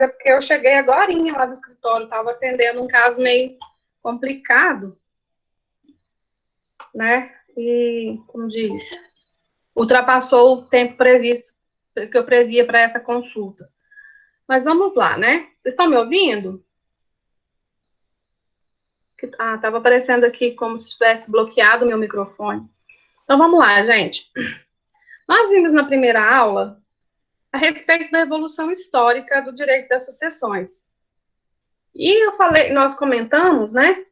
é porque eu cheguei agorinha lá do escritório, estava atendendo um caso meio complicado, né? E, como diz, ultrapassou o tempo previsto que eu previa para essa consulta. Mas vamos lá, né? Vocês estão me ouvindo? Estava aparecendo aqui como se tivesse bloqueado o meu microfone. Então vamos lá, gente. Nós vimos na primeira aula a respeito da evolução histórica do direito das sucessões. E nós comentamos, né,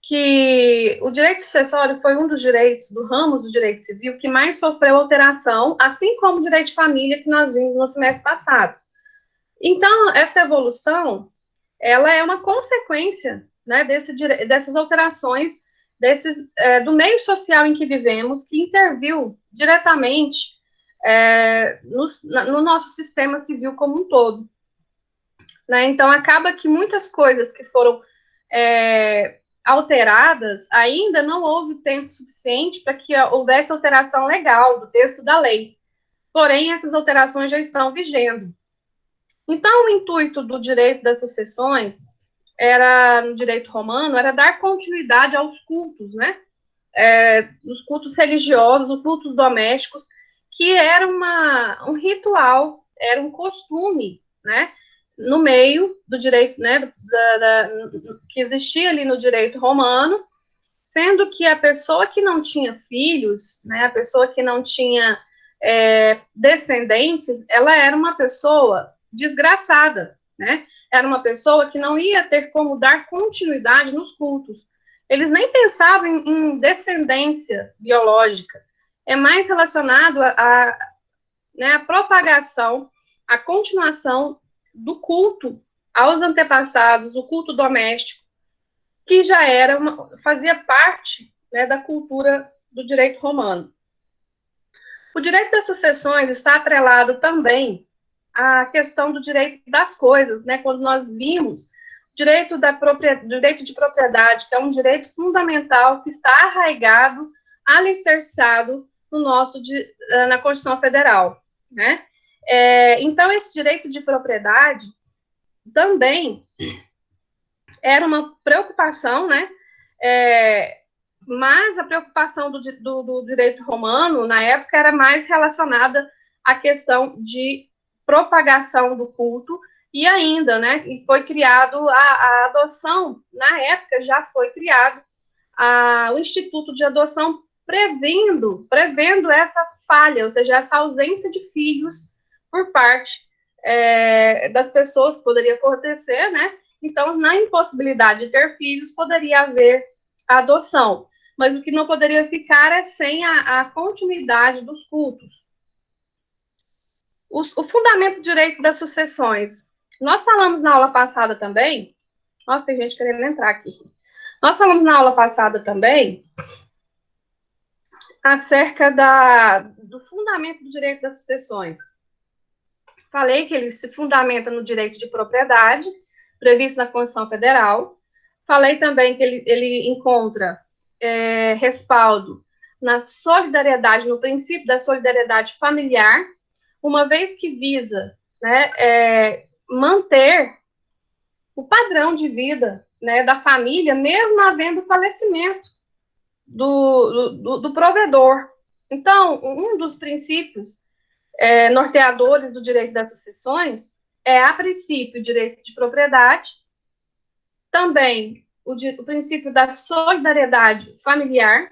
que o direito sucessório foi um dos direitos, do ramo do direito civil, que mais sofreu alteração, assim como o direito de família, que nós vimos no semestre passado. Então, essa evolução, ela é uma consequência, né, dessas alterações, do meio social em que vivemos, que interviu diretamente no nosso sistema civil como um todo. Né? Então, acaba que muitas coisas que foram alteradas, ainda não houve tempo suficiente para que houvesse alteração legal do texto da lei. Porém, essas alterações já estão vigendo. Então, o intuito do direito das sucessões no direito romano, era dar continuidade aos cultos, né? Os cultos religiosos, os cultos domésticos, que era um ritual, era um costume, né? No meio do direito, né? Que existia ali no direito romano, sendo que a pessoa que não tinha filhos, né? A pessoa que não tinha descendentes, ela era uma pessoa desgraçada, né? Era uma pessoa que não ia ter como dar continuidade nos cultos. Eles nem pensavam em descendência biológica. É mais relacionado né, a propagação, a continuação do culto aos antepassados, o culto doméstico, que já fazia parte, né, da cultura do direito romano. O direito das sucessões está atrelado também à questão do direito das coisas, né? Quando nós vimos o direito de propriedade, que é um direito fundamental que está arraigado, alicerçado na Constituição Federal, né? Então, esse direito de propriedade também era uma preocupação, né? Mas a preocupação do direito romano, na época, era mais relacionada à questão de propagação do culto, e ainda, né, foi criado a adoção, na época já foi criado o Instituto de Adoção, prevendo essa falha, ou seja, essa ausência de filhos por parte das pessoas que poderia acontecer, né? Então, na impossibilidade de ter filhos, poderia haver a adoção. Mas o que não poderia ficar é sem a continuidade dos cultos. O fundamento do direito das sucessões. Nós falamos na aula passada também. Nossa, tem gente querendo entrar aqui. Nós falamos na aula passada também acerca do fundamento do direito das sucessões. Falei que ele se fundamenta no direito de propriedade, previsto na Constituição Federal. Falei também que ele encontra respaldo na solidariedade, no princípio da solidariedade familiar, uma vez que visa, né, manter o padrão de vida, né, da família, mesmo havendo falecimento do provedor. Então, um dos princípios norteadores do direito das sucessões a princípio, o direito de propriedade, também o princípio da solidariedade familiar,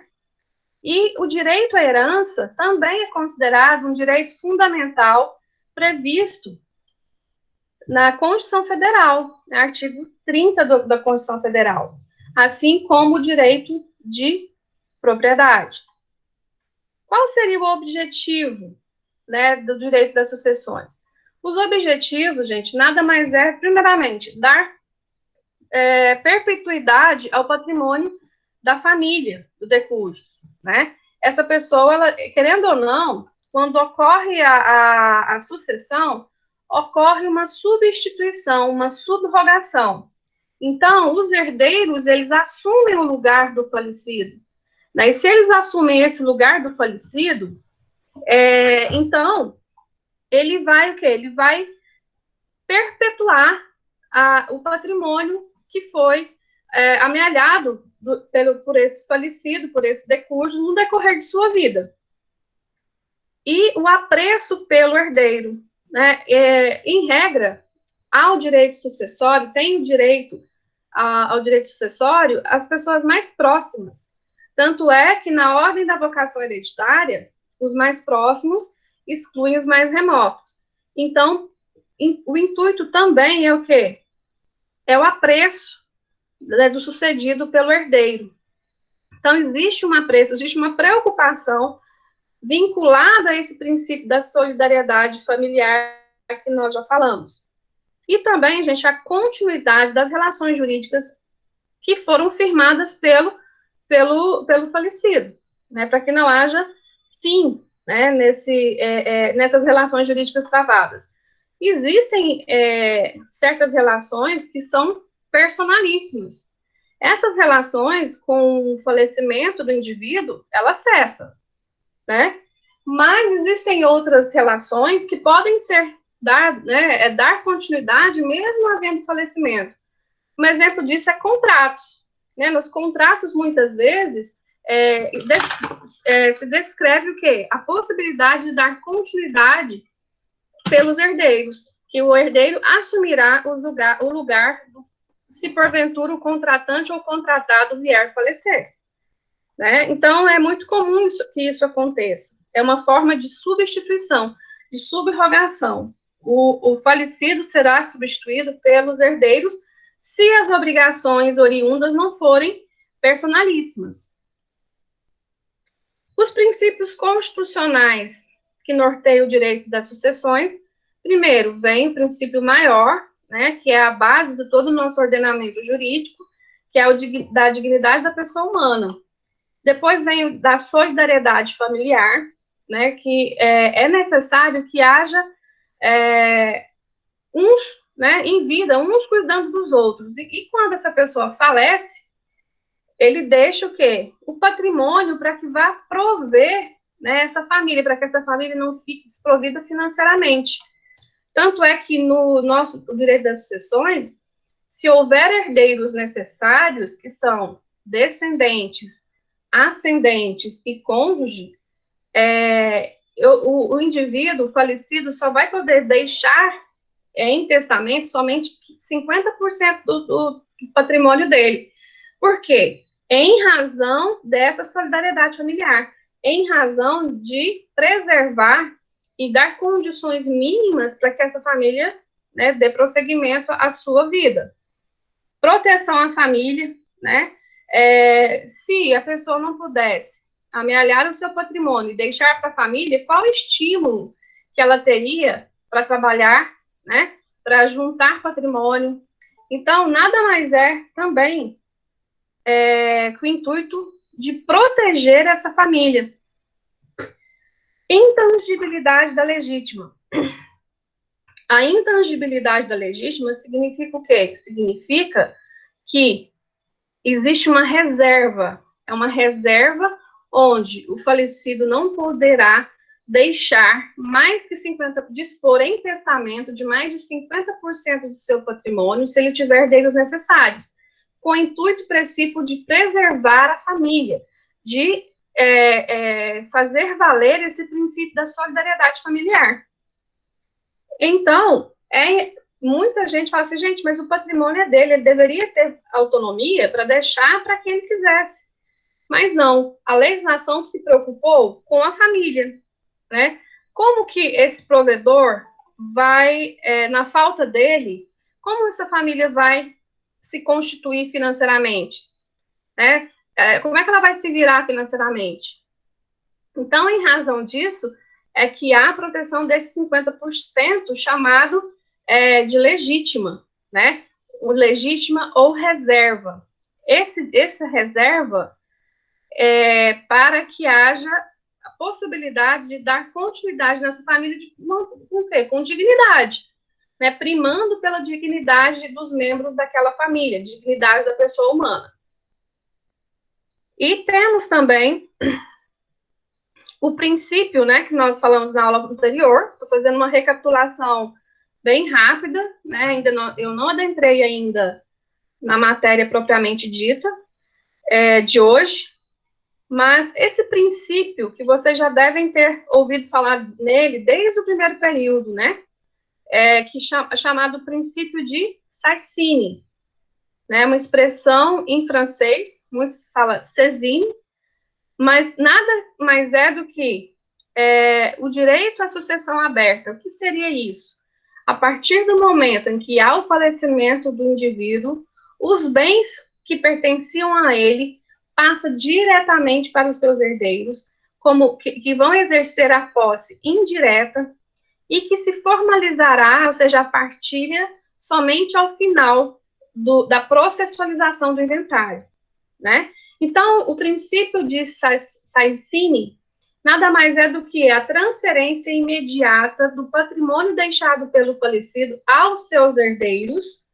e o direito à herança também é considerado um direito fundamental previsto na Constituição Federal, no artigo 30 da Constituição Federal, assim como o direito de propriedade. Qual seria o objetivo, né, do direito das sucessões? Os objetivos, gente, nada mais primeiramente, dar perpetuidade ao patrimônio da família, do decúbito, né? Essa pessoa, ela, querendo ou não, quando ocorre a sucessão, ocorre uma substituição, uma subrogação. Então, os herdeiros, eles assumem o lugar do falecido. Né? E se eles assumem esse lugar do falecido, então, ele vai o quê? Ele vai perpetuar o patrimônio que foi amealhado por esse falecido, por esse decúbito, no decorrer de sua vida. E o apreço pelo herdeiro, né? Em regra, ao direito sucessório, tem o direito ao direito sucessório as pessoas mais próximas. Tanto é que, na ordem da vocação hereditária, os mais próximos excluem os mais remotos. Então, o intuito também é o quê? É o apreço, né, do sucedido pelo herdeiro. Então, existe um apreço, existe uma preocupação vinculada a esse princípio da solidariedade familiar que nós já falamos. E também, gente, a continuidade das relações jurídicas que foram firmadas pelo falecido, né, para que não haja fim, né, nessas relações jurídicas travadas. Existem certas relações que são personalíssimas. Essas relações, com o falecimento do indivíduo, elas cessam, né? Mas existem outras relações que podem ser dar continuidade mesmo havendo falecimento. Um exemplo disso é contratos, né? Nos contratos, muitas vezes, se descreve o quê? A possibilidade de dar continuidade pelos herdeiros, que o herdeiro assumirá o lugar se porventura o contratante ou contratado vier falecer. Né? Então, é muito comum que isso aconteça. É uma forma de substituição, de subrogação. O falecido será substituído pelos herdeiros se as obrigações oriundas não forem personalíssimas. Os princípios constitucionais que norteiam o direito das sucessões, primeiro, vem o princípio maior, né, que é a base de todo o nosso ordenamento jurídico, que é o da dignidade da pessoa humana. Depois vem da solidariedade familiar, né, que é necessário que haja uns, né, em vida, uns cuidando dos outros. E quando essa pessoa falece, ele deixa o quê? O patrimônio para que vá prover, né, essa família, para que essa família não fique desprovida financeiramente. Tanto é que no nosso direito das sucessões, se houver herdeiros necessários, que são descendentes, ascendentes e cônjuge, o indivíduo falecido só vai poder deixar em testamento somente 50% do patrimônio dele. Por quê? Em razão dessa solidariedade familiar, em razão de preservar e dar condições mínimas para que essa família, né, dê prosseguimento à sua vida. Proteção à família, né? Se a pessoa não pudesse amealhar o seu patrimônio e deixar para a família, qual estímulo que ela teria para trabalhar, né? Para juntar patrimônio. Então, nada mais é também com o intuito de proteger essa família. Intangibilidade da legítima. A intangibilidade da legítima significa o quê? Significa que existe uma reserva, é uma reserva onde o falecido não poderá deixar mais que 50%, dispor em testamento de mais de 50% do seu patrimônio, se ele tiver herdeiros necessários, com o intuito princípio de preservar a família, de fazer valer esse princípio da solidariedade familiar. Então, muita gente fala assim, gente, mas o patrimônio é dele, ele deveria ter autonomia para deixar para quem ele quisesse. Mas não, a legislação se preocupou com a família, né? Como que esse provedor vai, na falta dele, como essa família vai se constituir financeiramente, né? Como é que ela vai se virar financeiramente? Então, em razão disso, é que há a proteção desses 50% chamado de legítima, né? Legítima ou reserva. Essa reserva para que haja a possibilidade de dar continuidade nessa família com dignidade, né? Primando pela dignidade dos membros daquela família, dignidade da pessoa humana. E temos também o princípio, né, que nós falamos na aula anterior, estou fazendo uma recapitulação bem rápida, né? Eu não adentrei ainda na matéria propriamente dita de hoje, mas esse princípio que vocês já devem ter ouvido falar nele desde o primeiro período, né? Chamado princípio de Sarcini, né? Uma expressão em francês, muitos falam Cézine, mas nada mais é do que o direito à sucessão aberta. O que seria isso? A partir do momento em que há o falecimento do indivíduo, os bens que pertenciam a ele passam diretamente para os seus herdeiros, que vão exercer a posse indireta e que se formalizará, ou seja, a partilha, somente ao final da processualização do inventário, né? Então, o princípio de Sarcini nada mais é do que a transferência imediata do patrimônio deixado pelo falecido aos seus herdeiros,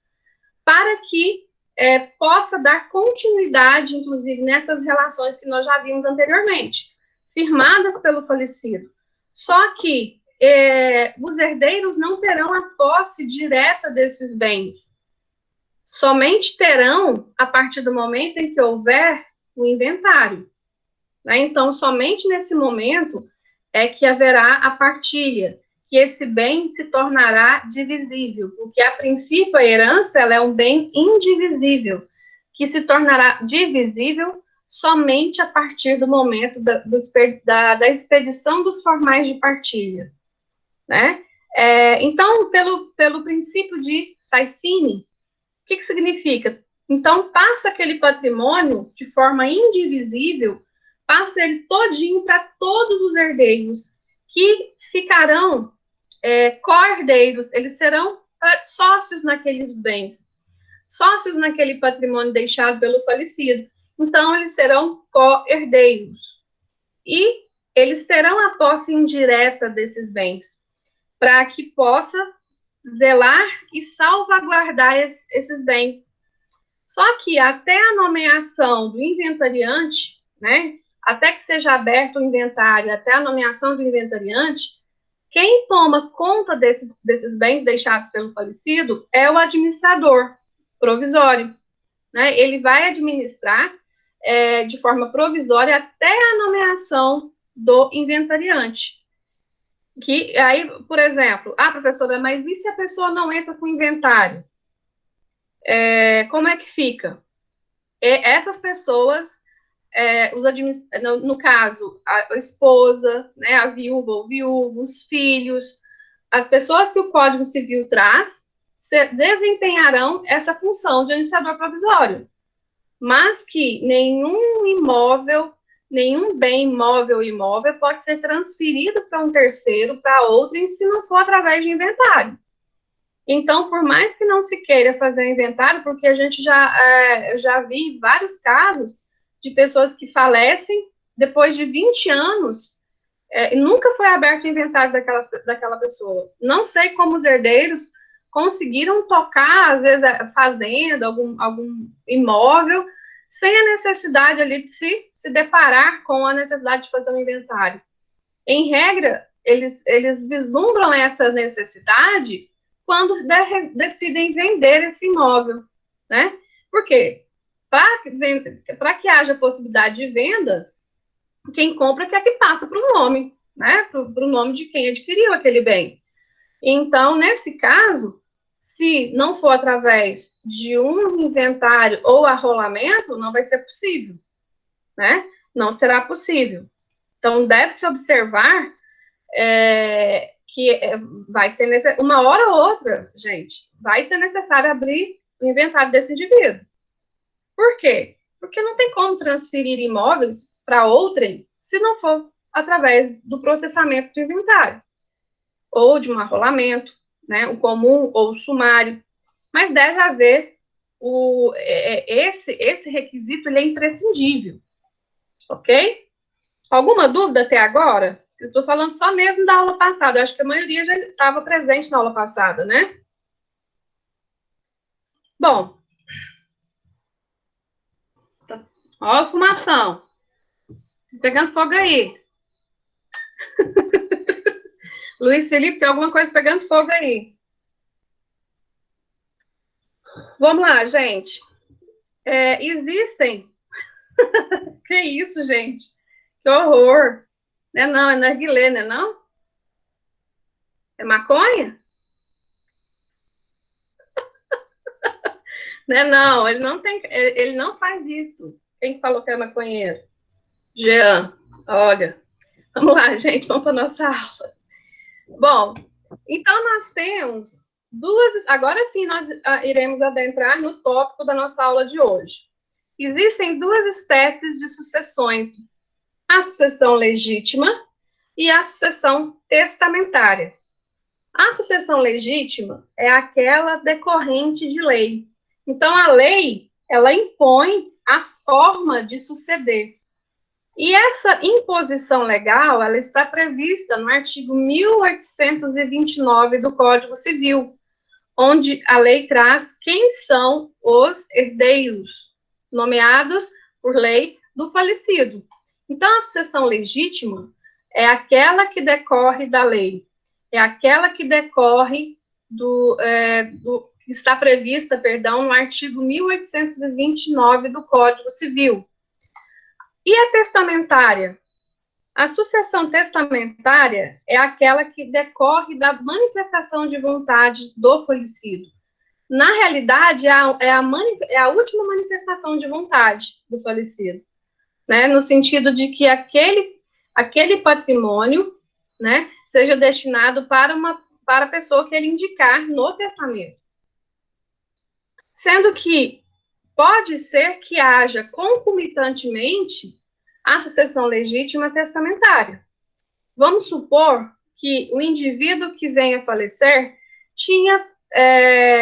para que possa dar continuidade, inclusive, nessas relações que nós já vimos anteriormente, firmadas pelo falecido. Só que os herdeiros não terão a posse direta desses bens. Somente terão a partir do momento em que houver o inventário. Né? Então, somente nesse momento é que haverá a partilha, que esse bem se tornará divisível, porque, a princípio, a herança ela é um bem indivisível, que se tornará divisível somente a partir do momento da expedição dos formais de partilha. Né? Então, pelo princípio de Sarcini, o que significa? Então, passa aquele patrimônio de forma indivisível, passa ele todinho para todos os herdeiros, que ficarão co-herdeiros, eles serão sócios naqueles bens, sócios naquele patrimônio deixado pelo falecido. Então, eles serão co-herdeiros. E eles terão a posse indireta desses bens, para que possa zelar e salvaguardar esses bens. Só que até a nomeação do inventariante, né, até que seja aberto o inventário, até a nomeação do inventariante, quem toma conta desses bens deixados pelo falecido é o administrador provisório. Né? Ele vai administrar de forma provisória até a nomeação do inventariante. Que aí, por exemplo, professora, mas e se a pessoa não entra com inventário? Como é que fica? Essas pessoas, no caso, a esposa, né, a viúva ou viúvo, os filhos, as pessoas que o Código Civil traz, desempenharão essa função de administrador provisório, mas que nenhum imóvel, nenhum bem móvel ou imóvel pode ser transferido para um terceiro, para outro, se não for através de inventário. Então, por mais que não se queira fazer inventário, porque a gente já vi vários casos de pessoas que falecem depois de 20 anos e nunca foi aberto o inventário daquela pessoa. Não sei como os herdeiros conseguiram tocar, às vezes, a fazenda, algum imóvel, sem a necessidade ali de se deparar com a necessidade de fazer um inventário. Em regra, eles vislumbram essa necessidade quando decidem vender esse imóvel, né? Porque para que haja possibilidade de venda, quem compra quer que passe para o nome, né? Para o nome de quem adquiriu aquele bem. Então, nesse caso, se não for através de um inventário ou arrolamento, não vai ser possível, né? Não será possível. Então, deve-se observar que vai ser necessário, uma hora ou outra, gente, vai ser necessário abrir o inventário desse indivíduo. Por quê? Porque não tem como transferir imóveis para outrem se não for através do processamento do inventário, ou de um arrolamento, né, o comum ou o sumário. Mas deve haver esse requisito, ele é imprescindível, ok? Alguma dúvida até agora? Eu estou falando só mesmo da aula passada. Eu acho que a maioria já estava presente na aula passada, né? Bom. Ó a fumação. Pegando fogo aí. Luiz Felipe, tem alguma coisa pegando fogo aí. Vamos lá, gente. Existem... Que isso, gente? Que horror. Não, é narguilé, não é não? É maconha? Não, ele não tem, ele não faz isso. Quem falou que é maconheiro? Jean, olha. Vamos lá, gente, vamos para nossa aula. Bom, então nós temos duas. Agora sim, nós iremos adentrar no tópico da nossa aula de hoje. Existem duas espécies de sucessões: a sucessão legítima e a sucessão testamentária. A sucessão legítima é aquela decorrente de lei. Então, a lei, ela impõe a forma de suceder. E essa imposição legal, ela está prevista no artigo 1829 do Código Civil, onde a lei traz quem são os herdeiros, nomeados por lei do falecido. Então, a sucessão legítima é aquela que decorre da lei, é aquela que decorre que está prevista, no artigo 1829 do Código Civil. E a testamentária? A sucessão testamentária é aquela que decorre da manifestação de vontade do falecido. Na realidade, é a última manifestação de vontade do falecido, né? No sentido de que aquele patrimônio, né, seja destinado para a pessoa que ele indicar no testamento. Sendo que pode ser que haja concomitantemente a sucessão legítima testamentária. Vamos supor que o indivíduo que vem a falecer tinha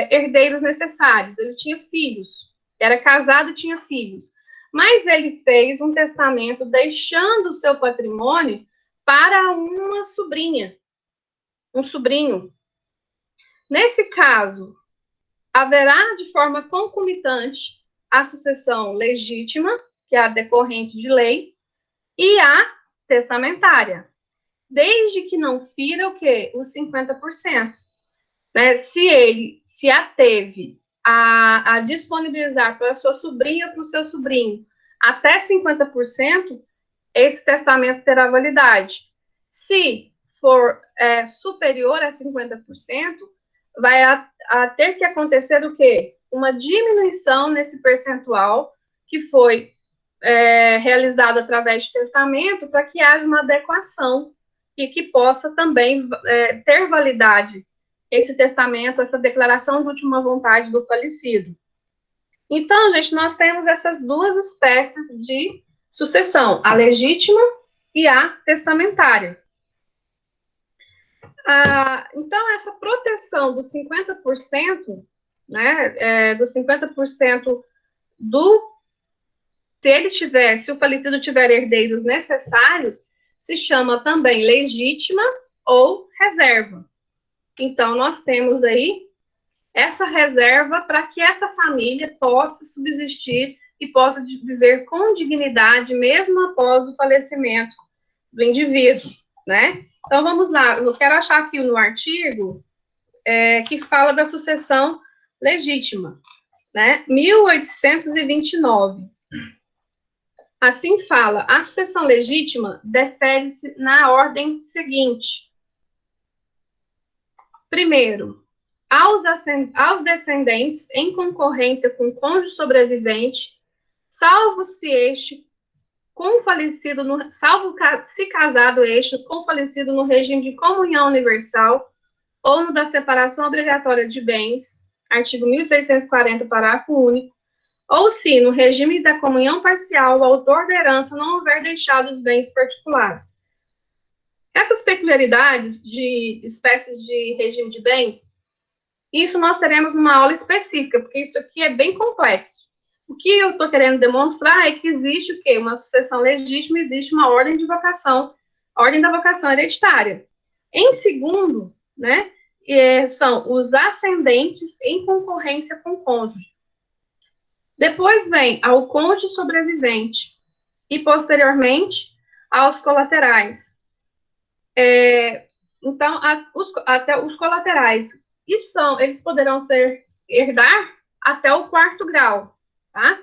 herdeiros necessários, ele tinha filhos, era casado e tinha filhos, mas ele fez um testamento deixando o seu patrimônio para uma sobrinha, um sobrinho. Nesse caso, haverá de forma concomitante a sucessão legítima, que é a decorrente de lei, e a testamentária, desde que não fira o quê? Os 50%. Né? Se ele se ateve a disponibilizar para a sua sobrinha ou para o seu sobrinho até 50%, esse testamento terá validade. Se for superior a 50%, vai ter que acontecer o quê? Uma diminuição nesse percentual que foi realizado através de testamento para que haja uma adequação e que possa também ter validade esse testamento, essa declaração de última vontade do falecido. Então, gente, nós temos essas duas espécies de sucessão, a legítima e a testamentária. Então, essa proteção dos 50%, né, dos 50% se o falecido tiver herdeiros necessários, se chama também legítima ou reserva. Então, nós temos aí essa reserva para que essa família possa subsistir e possa viver com dignidade, mesmo após o falecimento do indivíduo, né? Então, vamos lá. Eu quero achar aqui no artigo que fala da sucessão legítima, né? 1829. Assim fala, a sucessão legítima defere-se na ordem seguinte. Primeiro, aos descendentes em concorrência com o cônjuge sobrevivente, salvo se casado este com falecido no regime de comunhão universal ou no da separação obrigatória de bens, artigo 1640, parágrafo único, ou se, no regime da comunhão parcial, o autor da herança não houver deixado os bens particulares. Essas peculiaridades de espécies de regime de bens, isso nós teremos numa aula específica, porque isso aqui é bem complexo. O que eu estou querendo demonstrar é que existe o quê? Uma sucessão legítima, existe uma ordem de vocação, a ordem da vocação hereditária. Em segundo, né, são os ascendentes em concorrência com o cônjuge. Depois vem ao cônjuge sobrevivente e, posteriormente, aos colaterais. Então, até os colaterais, eles poderão herdar até o 4º grau, tá?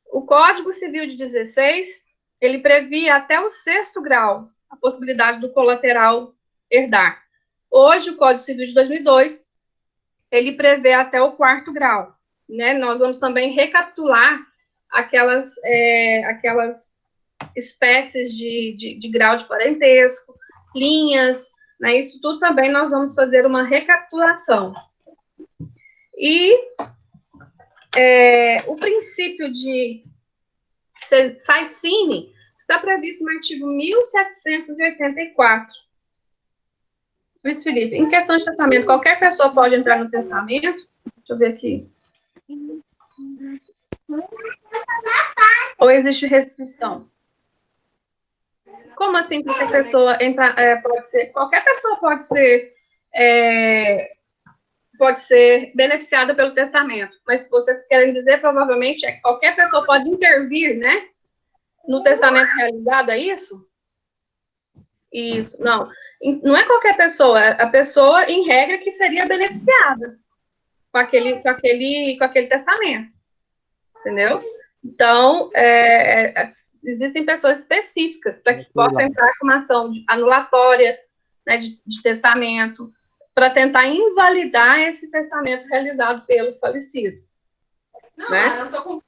O Código Civil de 16, ele previa até o 6º grau a possibilidade do colateral herdar. Hoje, o Código Civil de 2002, ele prevê até o 4º grau, né? Nós vamos também recapitular aquelas espécies de grau de parentesco, linhas, né? Isso tudo também nós vamos fazer uma recapitulação. E o princípio de Saicine está previsto no artigo 1784. Luiz Felipe, em questão de testamento, qualquer pessoa pode entrar no testamento? Deixa eu ver aqui. Ou existe restrição? Como assim qualquer pessoa entra, pode ser? Qualquer pessoa pode ser beneficiada pelo testamento. Mas se você quer dizer, provavelmente, é que qualquer pessoa pode intervir, né? No testamento realizado, é isso? Isso, não. Não é qualquer pessoa, é a pessoa, em regra, que seria beneficiada com aquele testamento. Entendeu? Então, existem pessoas específicas para que possa entrar com uma ação anulatória, né, de testamento, para tentar invalidar esse testamento realizado pelo falecido. Não, né? Eu tô com...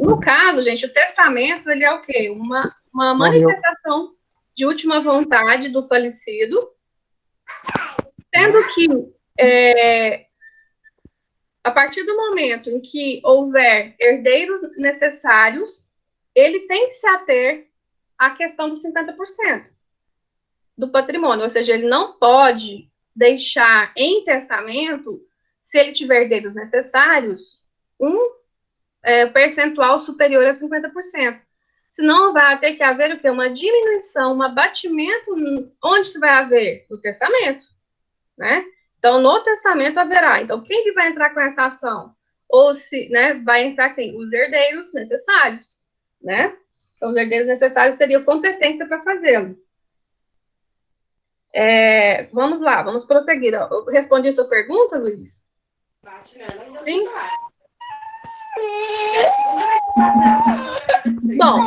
no caso, gente, o testamento, ele é o quê? Uma manifestação de última vontade do falecido, sendo que a partir do momento em que houver herdeiros necessários, ele tem que se ater à questão dos 50% do patrimônio, ou seja, ele não pode deixar em testamento, se ele tiver herdeiros necessários, percentual superior a 50%. Senão vai ter que haver o quê? Uma diminuição, um abatimento, onde que vai haver? No testamento, né? Então, no testamento haverá. Então, quem que vai entrar com essa ação? Ou se, né, vai entrar quem? Os herdeiros necessários, né? Então, os herdeiros necessários teriam competência para fazê-lo. Vamos lá, vamos prosseguir. Eu respondi a sua pergunta, Luiz? Sim? Bom.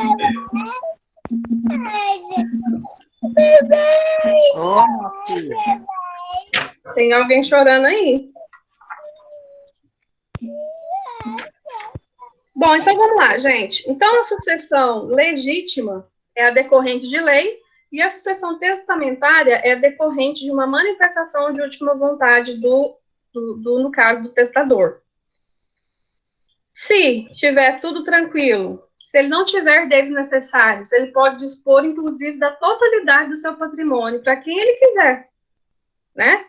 Tem alguém chorando aí? Bom, então vamos lá, gente. Então, a sucessão legítima é a decorrente de lei e a sucessão testamentária é decorrente de uma manifestação de última vontade no caso do testador. Se tiver tudo tranquilo, se ele não tiver herdeiros necessários, ele pode dispor, inclusive, da totalidade do seu patrimônio para quem ele quiser, né?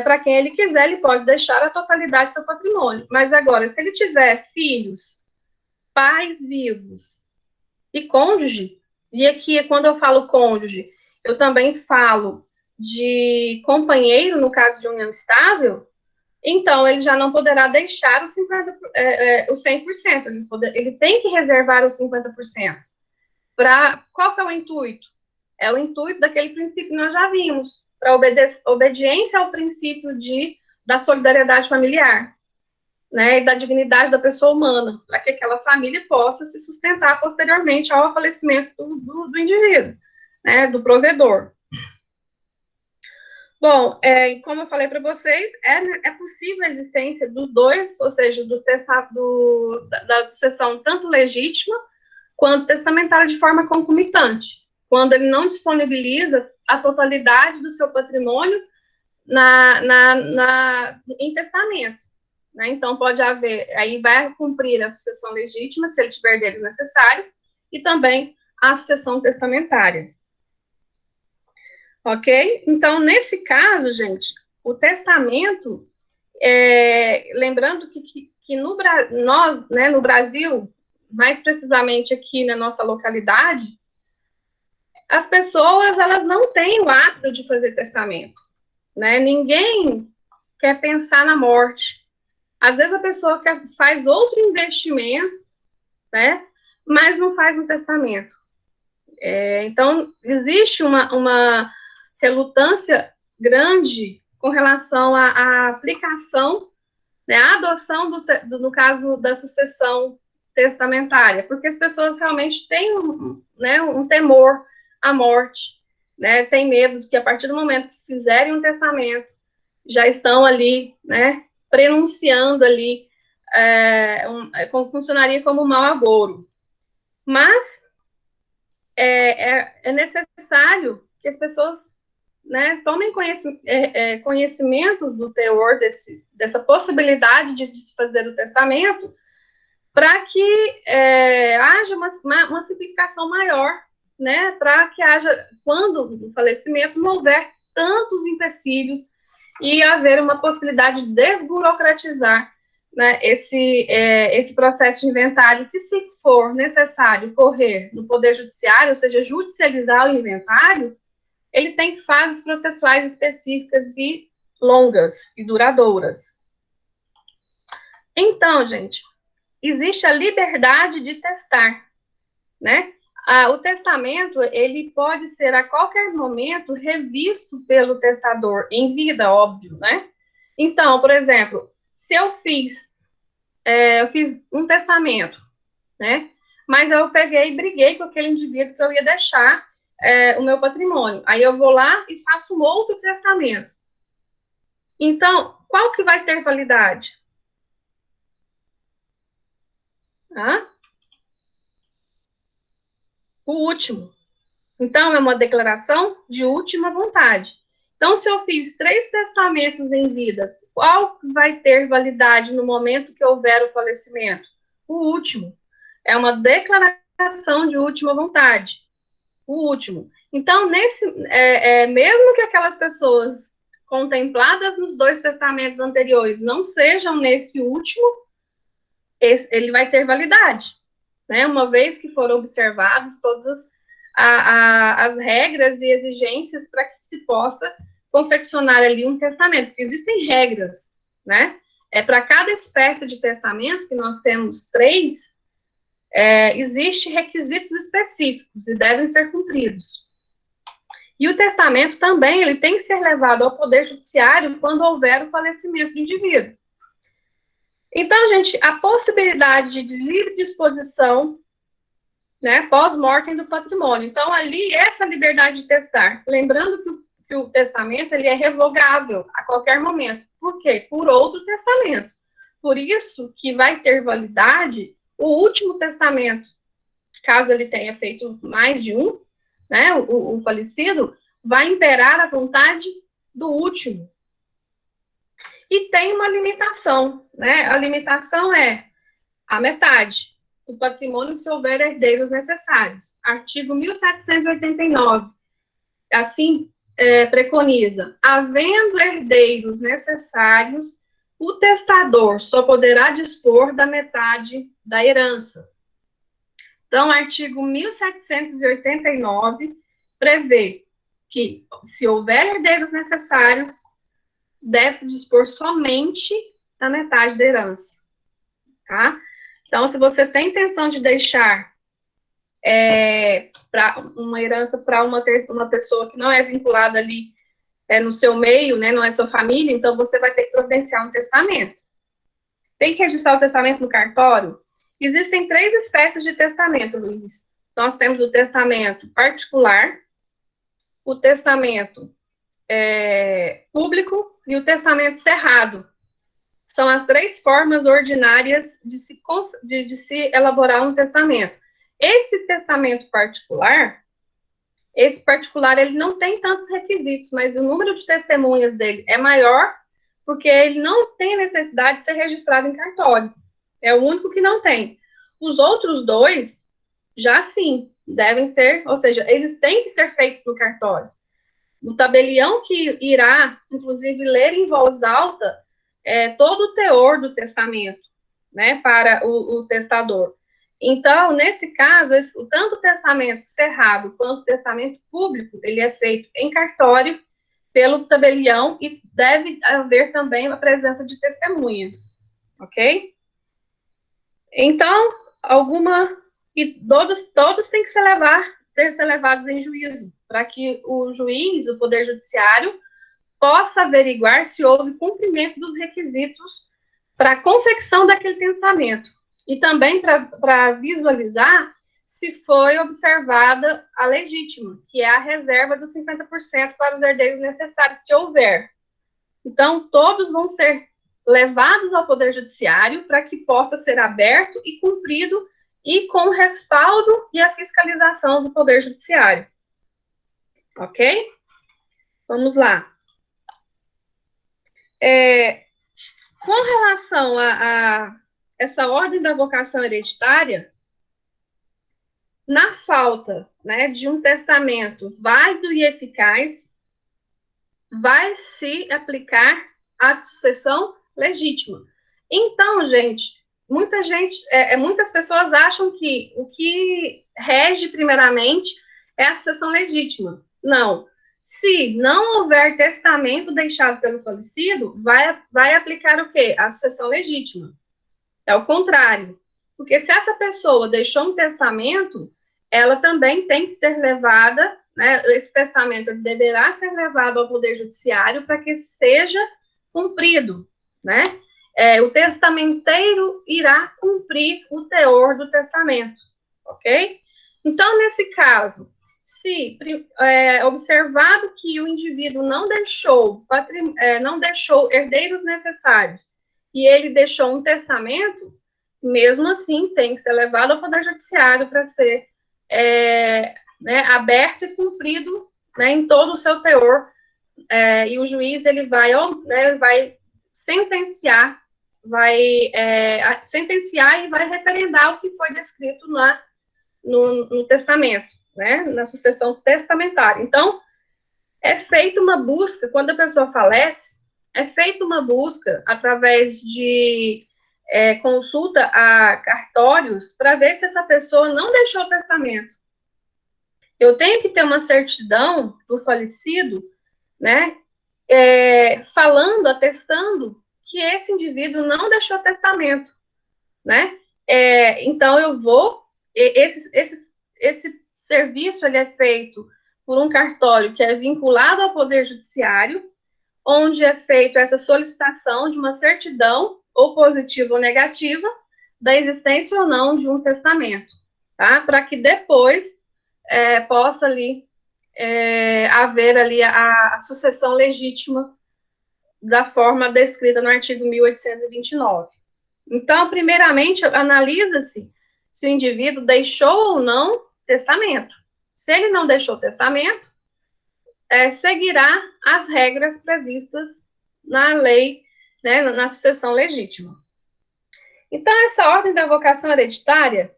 Para quem ele quiser, ele pode deixar a totalidade do seu patrimônio. Mas agora, se ele tiver filhos, pais vivos e cônjuge, e aqui, quando eu falo cônjuge, eu também falo de companheiro, no caso de união estável, então ele já não poderá deixar os 100%, ele tem que reservar os 50%. Qual que é o intuito? É o intuito daquele princípio que nós já vimos, para obediência ao princípio da solidariedade familiar, né, e da dignidade da pessoa humana, para que aquela família possa se sustentar posteriormente ao falecimento do indivíduo, né, do provedor. Bom, como eu falei para vocês, é possível a existência dos dois, ou seja, da sucessão tanto legítima quanto testamentária de forma concomitante, quando ele não disponibiliza a totalidade do seu patrimônio em testamento. Né? Então, pode haver, aí vai cumprir a sucessão legítima, se ele tiver herdeiros necessários, e também a sucessão testamentária. Ok? Então, nesse caso, gente, o testamento, lembrando que nós, né, no Brasil, mais precisamente aqui na nossa localidade, as pessoas, elas não têm o hábito de fazer testamento, né? Ninguém quer pensar na morte. Às vezes a pessoa faz outro investimento, né? Mas não faz um testamento. Então, existe uma relutância grande com relação à aplicação né, a adoção, no caso da sucessão testamentária, porque as pessoas realmente têm né, um temor à morte, né, tem medo de que a partir do momento que fizerem um testamento, já estão ali, né, prenunciando ali, como funcionaria como um mau agouro. Mas é necessário que as pessoas, né, tomem conhecimento do teor dessa possibilidade de se fazer o testamento, para que haja uma simplificação maior, né, para que haja, quando o falecimento não houver tantos empecilhos e haver uma possibilidade de desburocratizar, né, esse processo de inventário, que se for necessário correr no Poder Judiciário, ou seja, judicializar o inventário, ele tem fases processuais específicas e longas e duradouras. Então, gente, existe a liberdade de testar, né? O testamento, ele pode ser a qualquer momento revisto pelo testador, em vida, óbvio, né? Então, por exemplo, se eu fiz um testamento, né? Mas eu peguei e briguei com aquele indivíduo que eu ia deixar o meu patrimônio. Aí eu vou lá e faço um outro testamento. Então, qual que vai ter validade? O último. Então, é uma declaração de última vontade. Então, se eu fiz 3 testamentos em vida, qual vai ter validade no momento que houver o falecimento? O último. É uma declaração de última vontade. O último. Então, mesmo que aquelas pessoas contempladas nos 2 testamentos anteriores não sejam nesse último, ele vai ter validade, né? Uma vez que foram observadas todas as regras e exigências para que se possa confeccionar ali um testamento, porque existem regras, né? Para cada espécie de testamento, que nós temos 3, existem requisitos específicos e devem ser cumpridos. E o testamento também, ele tem que ser levado ao Poder Judiciário quando houver o falecimento do indivíduo. Então, gente, a possibilidade de livre disposição, né, pós-mortem do patrimônio. Então, ali, essa liberdade de testar. Lembrando que o testamento, ele é revogável a qualquer momento. Por quê? Por outro testamento. Por isso que vai ter validade o último testamento, caso ele tenha feito mais de um, né, o falecido, vai imperar a vontade do último. E tem uma limitação, né? A limitação é a metade do patrimônio se houver herdeiros necessários. Artigo 1789, assim preconiza, havendo herdeiros necessários, o testador só poderá dispor da metade da herança. Então, o artigo 1789 prevê que, se houver herdeiros necessários, deve-se dispor somente da metade da herança, tá? Então, se você tem intenção de deixar uma herança para uma pessoa que não é vinculada ali no seu meio, né, não é sua família, então você vai ter que providenciar um testamento. Tem que registrar o testamento no cartório? Existem 3 espécies de testamento, Luiz. Nós temos o testamento particular, o testamento público e o testamento cerrado. São as 3 formas ordinárias de se elaborar um testamento. Esse testamento particular, ele não tem tantos requisitos, mas o número de testemunhas dele é maior, porque ele não tem necessidade de ser registrado em cartório. É o único que não tem. Os outros 2, já sim, devem ser, ou seja, eles têm que ser feitos no cartório. O tabelião que irá, inclusive, ler em voz alta todo o teor do testamento, né, para o testador. Então, nesse caso, tanto o testamento cerrado quanto o testamento público, ele é feito em cartório pelo tabelião e deve haver também a presença de testemunhas, ok? Então, e todos têm que ser levados em juízo, para que o juiz, o Poder Judiciário, possa averiguar se houve cumprimento dos requisitos para a confecção daquele testamento e também para visualizar se foi observada a legítima, que é a reserva dos 50% para os herdeiros necessários, se houver. Então, todos vão ser levados ao Poder Judiciário para que possa ser aberto e cumprido e com o respaldo e a fiscalização do Poder Judiciário. Ok? Vamos lá. Com relação a essa ordem da vocação hereditária, na falta, né, de um testamento válido e eficaz, vai se aplicar a sucessão legítima. Então, gente, muitas pessoas acham que o que rege primeiramente é a sucessão legítima. Não. Se não houver testamento deixado pelo falecido, vai aplicar o quê? A sucessão legítima. É o contrário. Porque se essa pessoa deixou um testamento, ela também tem que ser levada, né, esse testamento deverá ser levado ao Poder Judiciário para que seja cumprido, né? O testamenteiro irá cumprir o teor do testamento, ok? Então, nesse caso, se observado que o indivíduo não deixou herdeiros necessários e ele deixou um testamento, mesmo assim tem que ser levado ao Poder Judiciário para ser aberto e cumprido, né, em todo o seu teor, e o juiz ele vai sentenciar, sentenciar e vai referendar o que foi descrito no testamento, né, na sucessão testamentária. Então, é feita uma busca, quando a pessoa falece, é feita uma busca através de consulta a cartórios para ver se essa pessoa não deixou o testamento. Eu tenho que ter uma certidão do falecido, né, atestando que esse indivíduo não deixou testamento, né? Então, esse serviço ele é feito por um cartório que é vinculado ao Poder Judiciário, onde é feita essa solicitação de uma certidão, ou positiva ou negativa, da existência ou não de um testamento, tá? Para que depois possa ali haver ali a sucessão legítima da forma descrita no artigo 1829. Então, primeiramente, analisa-se se o indivíduo deixou ou não testamento. Se ele não deixou testamento, seguirá as regras previstas na lei, né, na sucessão legítima. Então, essa ordem da vocação hereditária,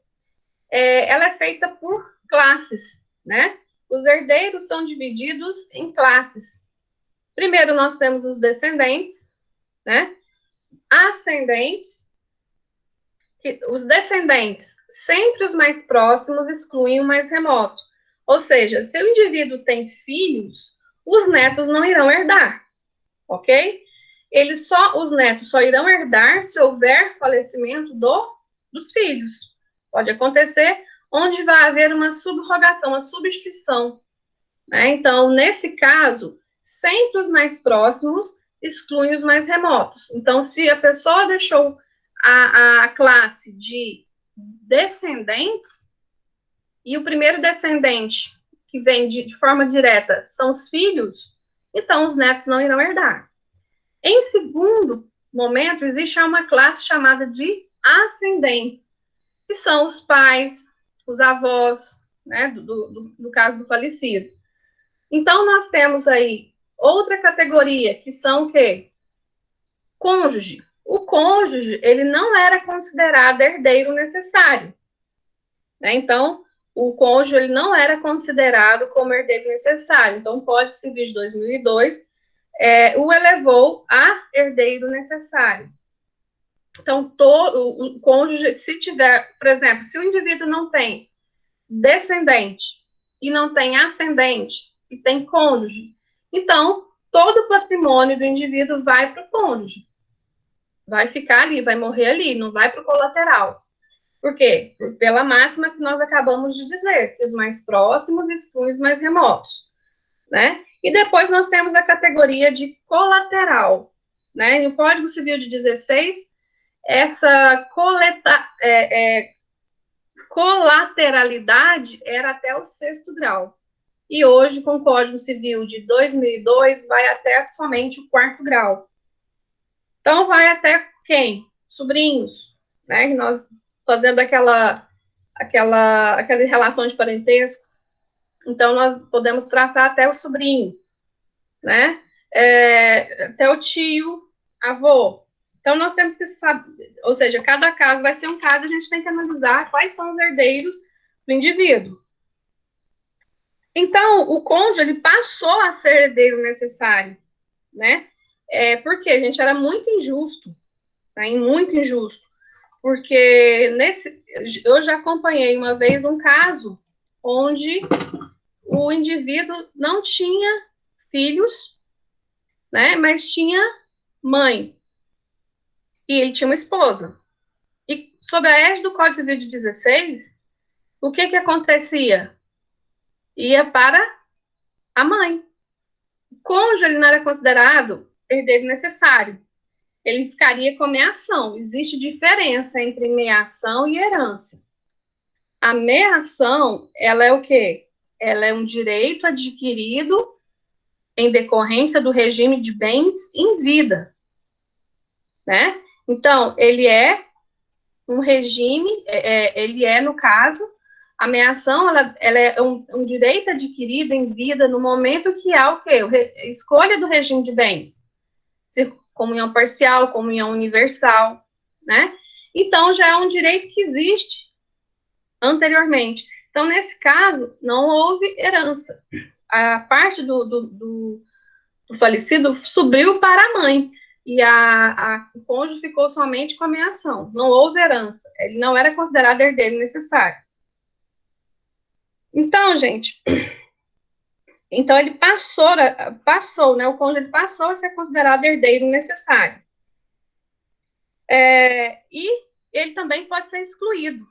ela é feita por classes, né? Os herdeiros são divididos em classes. Primeiro, nós temos os descendentes, né? Ascendentes. Os descendentes, sempre os mais próximos, excluem o mais remoto. Ou seja, se o indivíduo tem filhos, os netos não irão herdar, ok? Os netos só irão herdar se houver falecimento dos filhos. Pode acontecer onde vai haver uma subrogação, uma substituição, né? Então, nesse caso, sempre os mais próximos excluem os mais remotos. Então, se a pessoa deixou a classe de descendentes, e o primeiro descendente que vem de forma direta são os filhos, então os netos não irão herdar. Em segundo momento, existe uma classe chamada de ascendentes, que são os pais, os avós, né, do caso do falecido. Então, nós temos aí outra categoria, que são o quê? Cônjuge. O cônjuge, ele não era considerado herdeiro necessário, né? Então, o cônjuge, ele não era considerado como herdeiro necessário. Então, o Código Civil de 2002 o elevou a herdeiro necessário. Então, o cônjuge, se tiver, por exemplo, se o indivíduo não tem descendente e não tem ascendente e tem cônjuge, então, todo o patrimônio do indivíduo vai para o cônjuge. Vai ficar ali, vai morrer ali, não vai para o colateral. Por quê? Pela máxima que nós acabamos de dizer, que os mais próximos excluem os mais remotos, né? E depois nós temos a categoria de colateral, né? No Código Civil de 16, essa colateralidade era até o 6º grau. E hoje, com o Código Civil de 2002, vai até somente o 4º grau. Então, vai até quem? Sobrinhos, né? Nós fazendo aquela relação de parentesco. Então, nós podemos traçar até o sobrinho, né? Até o tio, avô. Então, nós temos que saber, ou seja, cada caso vai ser um caso, a gente tem que analisar quais são os herdeiros do indivíduo. Então, o cônjuge, ele passou a ser herdeiro necessário, né? Porque, a gente, era muito injusto, tá? Muito injusto. Porque eu já acompanhei uma vez um caso onde o indivíduo não tinha filhos, né? Mas tinha mãe. E ele tinha uma esposa. E, sob a égide do Código Civil de 16, o que acontecia? Ia para a mãe. O cônjuge, ele não era considerado herdeiro necessário. Ele ficaria com meação. Existe diferença entre meação e herança. A meação, ela é o quê? Ela é um direito adquirido em decorrência do regime de bens em vida, né? Então, ele é um regime, ele é, no caso, a meação, ela é um direito adquirido em vida no momento que há o quê? Escolha do regime de bens. Comunhão parcial, comunhão universal, né? Então, já é um direito que existe anteriormente. Então, nesse caso, não houve herança. A parte do falecido subiu para a mãe. E o cônjuge ficou somente com a meação. Não houve herança. Ele não era considerado herdeiro necessário. Então, gente, ele passou, né? O cônjuge passou a ser considerado herdeiro necessário. E ele também pode ser excluído,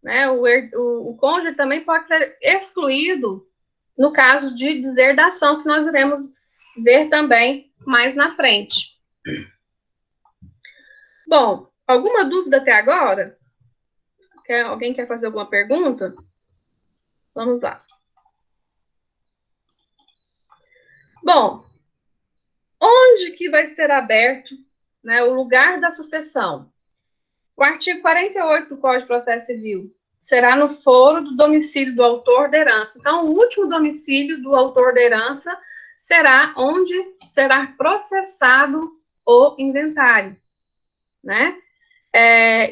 né? O cônjuge também pode ser excluído no caso de deserdação, que nós iremos ver também mais na frente. Bom, alguma dúvida até agora? Alguém quer fazer alguma pergunta? Vamos lá. Bom, onde que vai ser aberto, né, o lugar da sucessão? O artigo 48 do Código de Processo Civil será no foro do domicílio do autor da herança. Então, o último domicílio do autor da herança será onde será processado o inventário, né?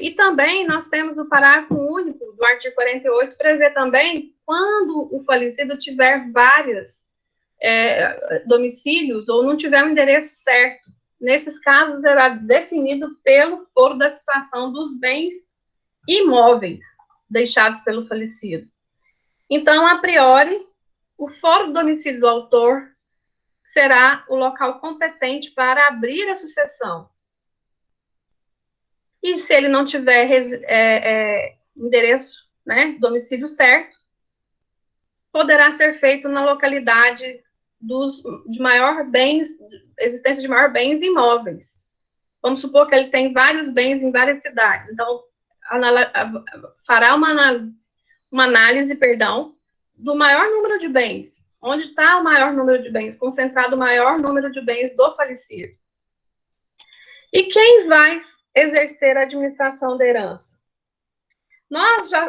E também nós temos o parágrafo único do artigo 48, prevê também quando o falecido tiver vários domicílios ou não tiver um endereço certo. Nesses casos, será definido pelo foro da situação dos bens imóveis deixados pelo falecido. Então, a priori, o foro do domicílio do autor será o local competente para abrir a sucessão. E se ele não tiver endereço, né, domicílio certo, poderá ser feito na localidade de maior bens, existência de maior bens imóveis. Vamos supor que ele tem vários bens em várias cidades. Então, fará uma análise, do maior número de bens. Onde está o maior número de bens? Concentrado o maior número de bens do falecido. E quem vai exercer a administração da herança?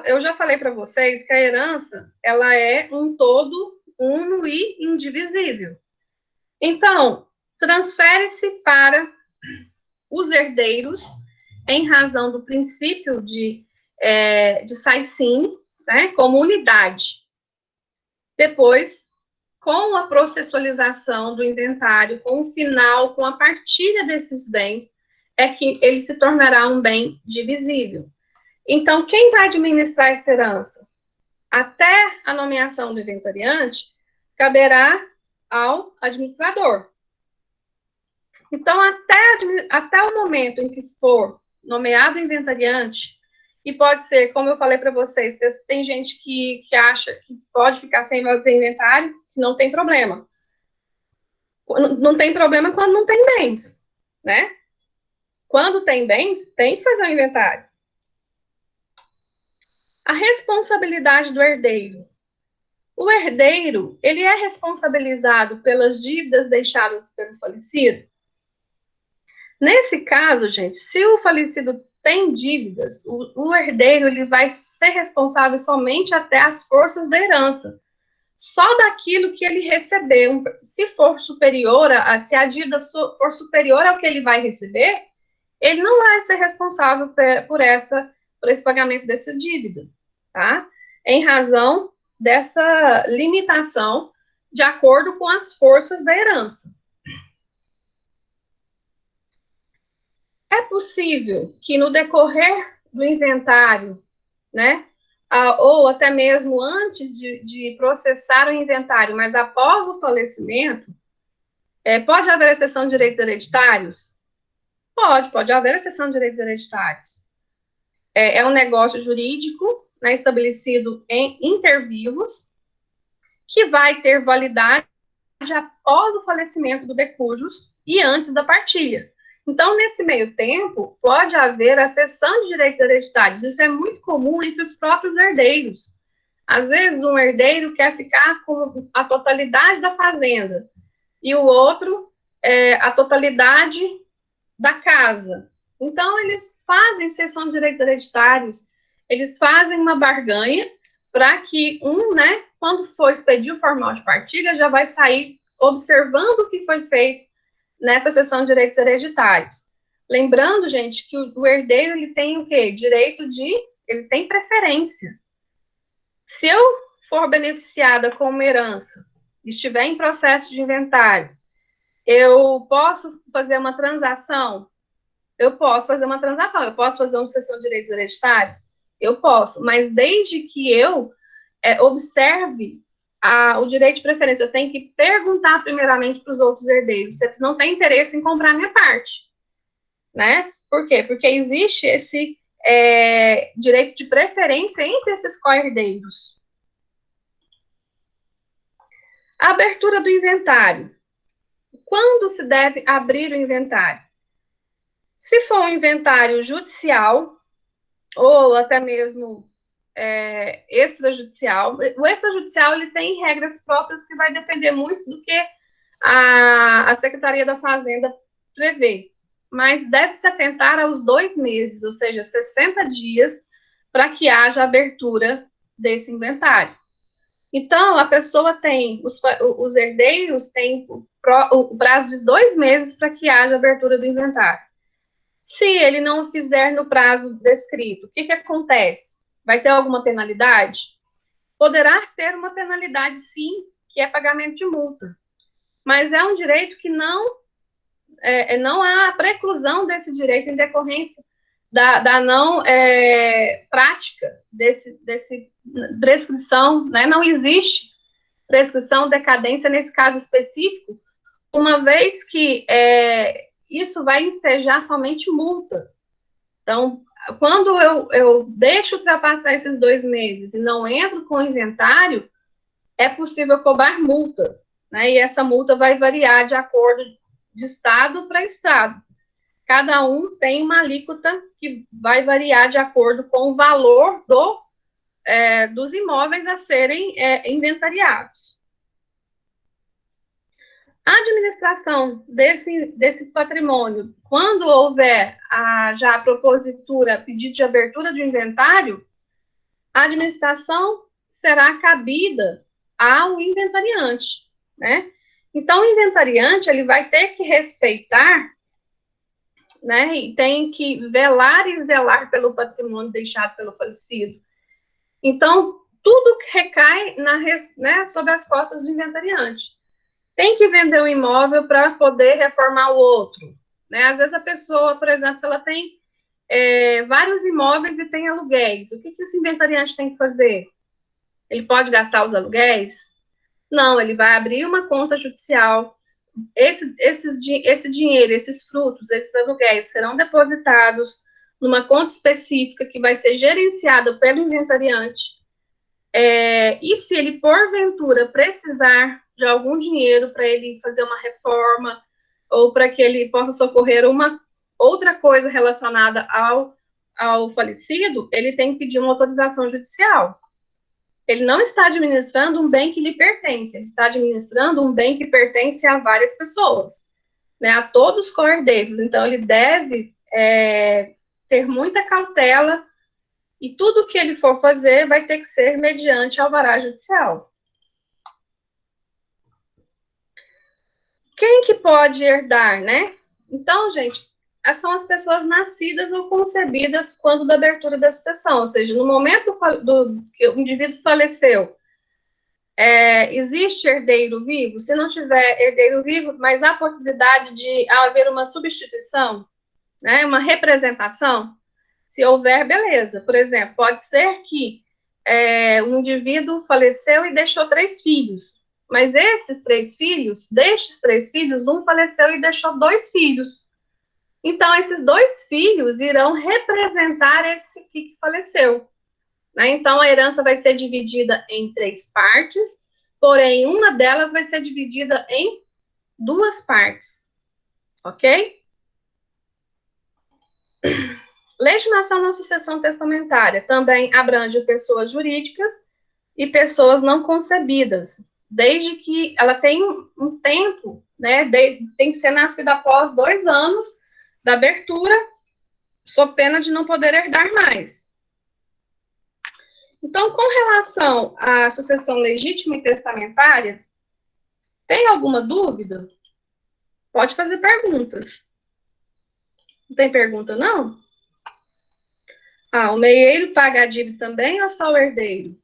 Eu já falei para vocês que a herança, ela é um todo uno e indivisível. Então, transfere-se para os herdeiros em razão do princípio de sai-sim, né, como unidade. Depois, com a processualização do inventário, com o final, com a partilha desses bens, é que ele se tornará um bem divisível. Então, quem vai administrar essa herança? Até a nomeação do inventariante, caberá ao administrador. Então, até o momento em que for nomeado o inventariante, e pode ser, como eu falei para vocês, tem gente que acha que pode ficar sem fazer inventário, que não tem problema. Não tem problema quando não tem bens, né? Quando tem bens, tem que fazer um inventário. A responsabilidade do herdeiro. O herdeiro, ele é responsabilizado pelas dívidas deixadas pelo falecido? Nesse caso, gente, se o falecido tem dívidas, o herdeiro ele vai ser responsável somente até as forças da herança. Só daquilo que ele recebeu. Se for superior, se a dívida for superior ao que ele vai receber, ele não vai ser responsável por esse pagamento dessa dívida, tá? Em razão dessa limitação de acordo com as forças da herança. É possível que no decorrer do inventário, né, ou até mesmo antes de processar o inventário, mas após o falecimento, pode haver exceção de direitos hereditários? Pode haver exceção de direitos hereditários. É um negócio jurídico, né, estabelecido em inter vivos, que vai ter validade após o falecimento do decujus e antes da partilha. Então, nesse meio tempo, pode haver a cessão de direitos hereditários. Isso é muito comum entre os próprios herdeiros. Às vezes, um herdeiro quer ficar com a totalidade da fazenda e o outro a totalidade da casa. Então, eles fazem cessão de direitos hereditários, eles fazem uma barganha para que né, quando for expedir o formal de partilha, já vai sair observando o que foi feito nessa cessão de direitos hereditários. Lembrando, gente, que o herdeiro ele tem o quê? Ele tem preferência. Se eu for beneficiada com uma herança, estiver em processo de inventário, eu posso fazer uma transação? Eu posso fazer uma transação, eu posso fazer uma cessão de direitos hereditários? Eu posso, mas desde que eu observe o direito de preferência, eu tenho que perguntar primeiramente para os outros herdeiros se eles não têm interesse em comprar minha parte, né? Por quê? Porque existe esse direito de preferência entre esses co-herdeiros. A abertura do inventário. Quando se deve abrir o inventário? Se for um inventário judicial, ou até mesmo extrajudicial. O extrajudicial ele tem regras próprias que vai depender muito do que a Secretaria da Fazenda prevê. Mas deve se atentar aos 2 meses, ou seja, 60 dias, para que haja abertura desse inventário. Então, a pessoa tem, os herdeiros têm o prazo de 2 meses para que haja abertura do inventário. Se ele não fizer no prazo descrito, o que acontece? Vai ter alguma penalidade? Poderá ter uma penalidade, sim, que é pagamento de multa. Mas é um direito que não há preclusão desse direito em decorrência da não prática desse prescrição, né? Não existe prescrição, decadência nesse caso específico, uma vez que isso vai ensejar somente multa. Então, quando eu deixo ultrapassar esses 2 meses e não entro com o inventário, é possível cobrar multa, né? E essa multa vai variar de acordo de estado para estado. Cada um tem uma alíquota que vai variar de acordo com o valor dos imóveis a serem inventariados. A administração desse patrimônio, quando houver já a propositura, pedido de abertura do inventário, a administração será cabida ao inventariante, né? Então, o inventariante, ele vai ter que respeitar, né, e tem que velar e zelar pelo patrimônio deixado pelo falecido. Então, tudo recai sobre as costas do inventariante. Tem que vender um imóvel para poder reformar o outro, né? Às vezes a pessoa, por exemplo, se ela tem vários imóveis e tem aluguéis, o que esse inventariante tem que fazer? Ele pode gastar os aluguéis? Não, ele vai abrir uma conta judicial. Esse dinheiro, esses frutos, esses aluguéis serão depositados numa conta específica que vai ser gerenciada pelo inventariante. E se ele, porventura, precisar de algum dinheiro para ele fazer uma reforma ou para que ele possa socorrer uma outra coisa relacionada ao falecido, ele tem que pedir uma autorização judicial. Ele não está administrando um bem que lhe pertence, ele está administrando um bem que pertence a várias pessoas, né, a todos os co-herdeiros. Então, ele deve ter muita cautela e tudo que ele for fazer vai ter que ser mediante alvará judicial. Quem que pode herdar, né? Então, gente, são as pessoas nascidas ou concebidas quando da abertura da sucessão, ou seja, no momento que o indivíduo faleceu, existe herdeiro vivo? Se não tiver herdeiro vivo, mas há possibilidade de haver uma substituição, né, uma representação? Se houver, beleza. Por exemplo, pode ser que um indivíduo faleceu e deixou 3 filhos, mas destes 3 filhos, um faleceu e deixou 2 filhos. Então, esses 2 filhos irão representar esse que faleceu. Né? Então, a herança vai ser dividida em 3 partes, porém, uma delas vai ser dividida em 2 partes. Ok? Legitimação na sucessão testamentária também abrange pessoas jurídicas e pessoas não concebidas, desde que ela tenha um tempo, né? Tem que ser nascida após 2 anos da abertura, sob pena de não poder herdar mais. Então, com relação à sucessão legítima e testamentária, tem alguma dúvida? Pode fazer perguntas. Não tem pergunta, não? O meieiro paga a dívida também ou só o herdeiro?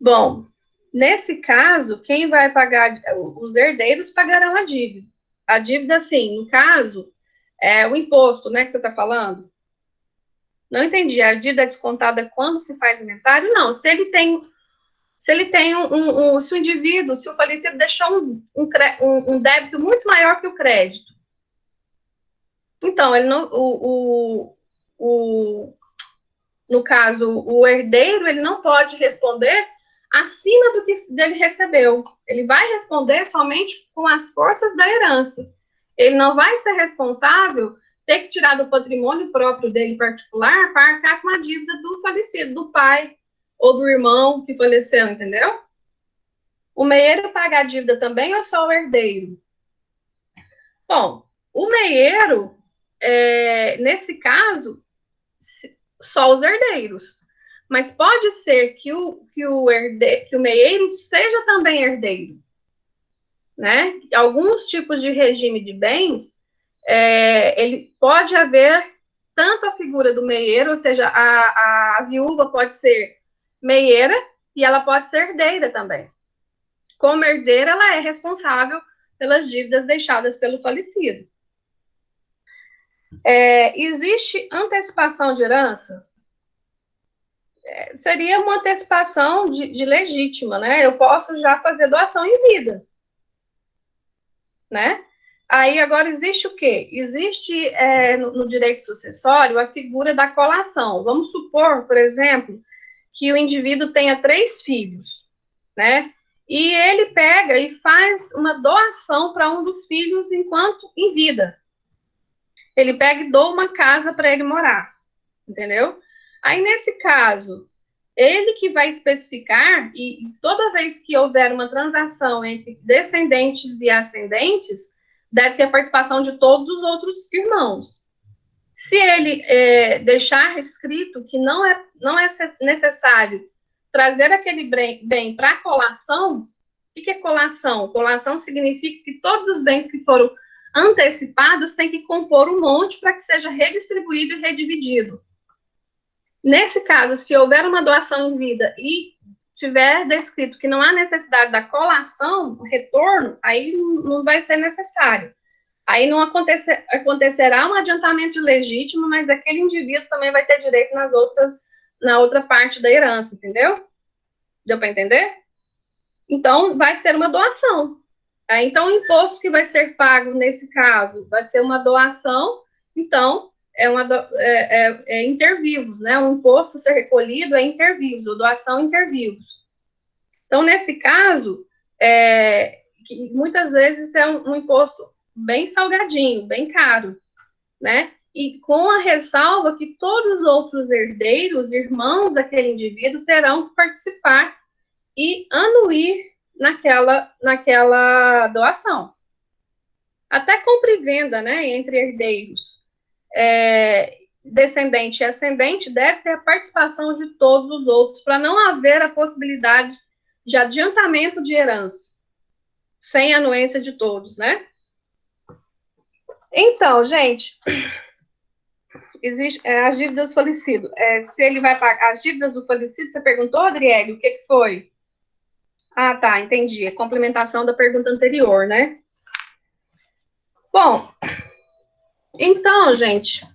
Bom, nesse caso, quem vai pagar, os herdeiros pagarão a dívida. A dívida, sim, no caso, é o imposto, né, que você está falando. Não entendi, a dívida é descontada quando se faz inventário? Não, se ele tem se o indivíduo, se o falecido deixou um débito muito maior que o crédito, então, ele não, no caso, o herdeiro, ele não pode responder acima do que ele recebeu. Ele vai responder somente com as forças da herança. Ele não vai ser responsável ter que tirar do patrimônio próprio dele particular para arcar com a dívida do falecido, do pai ou do irmão que faleceu, entendeu? O meieiro paga a dívida também ou só o herdeiro? Bom, o meieiro, nesse caso, só os herdeiros. Mas pode ser que o meieiro seja também herdeiro. Né? Alguns tipos de regime de bens, ele pode haver tanto a figura do meieiro, ou seja, a viúva pode ser meieira e ela pode ser herdeira também. Como herdeira, ela é responsável pelas dívidas deixadas pelo falecido. Existe antecipação de herança? Seria uma antecipação de legítima, né? Eu posso já fazer doação em vida, né? Aí, agora, existe o quê? Existe no direito sucessório a figura da colação. Vamos supor, por exemplo, que o indivíduo tenha 3 filhos, né? E ele pega e faz uma doação para um dos filhos enquanto em vida. Ele pega e doa uma casa para ele morar, entendeu? Aí, nesse caso, ele que vai especificar, e toda vez que houver uma transação entre descendentes e ascendentes, deve ter a participação de todos os outros irmãos. Se ele deixar escrito que não é necessário trazer aquele bem para colação, o que é colação? Colação significa que todos os bens que foram antecipados têm que compor um monte para que seja redistribuído e redividido. Nesse caso, se houver uma doação em vida e tiver descrito que não há necessidade da colação, retorno, aí não vai ser necessário. Aí não acontecerá um adiantamento legítimo, mas aquele indivíduo também vai ter direito na outra parte da herança, entendeu? Deu para entender? Então, vai ser uma doação. Então, o imposto que vai ser pago nesse caso vai ser uma doação, então, inter vivos, né? O imposto a ser recolhido é inter vivos, ou doação inter vivos. Então, nesse caso, que muitas vezes é um imposto bem salgadinho, bem caro, né? E com a ressalva que todos os outros herdeiros, irmãos daquele indivíduo, terão que participar e anuir naquela doação. Até compra e venda, né, entre herdeiros, descendente e ascendente, deve ter a participação de todos os outros, para não haver a possibilidade de adiantamento de herança, sem anuência de todos, né? Então, gente, existe as dívidas do falecido. Se ele vai pagar as dívidas do falecido, você perguntou, Adriele, o que foi? Ah, tá, entendi. A complementação da pergunta anterior, né? Bom, então, gente,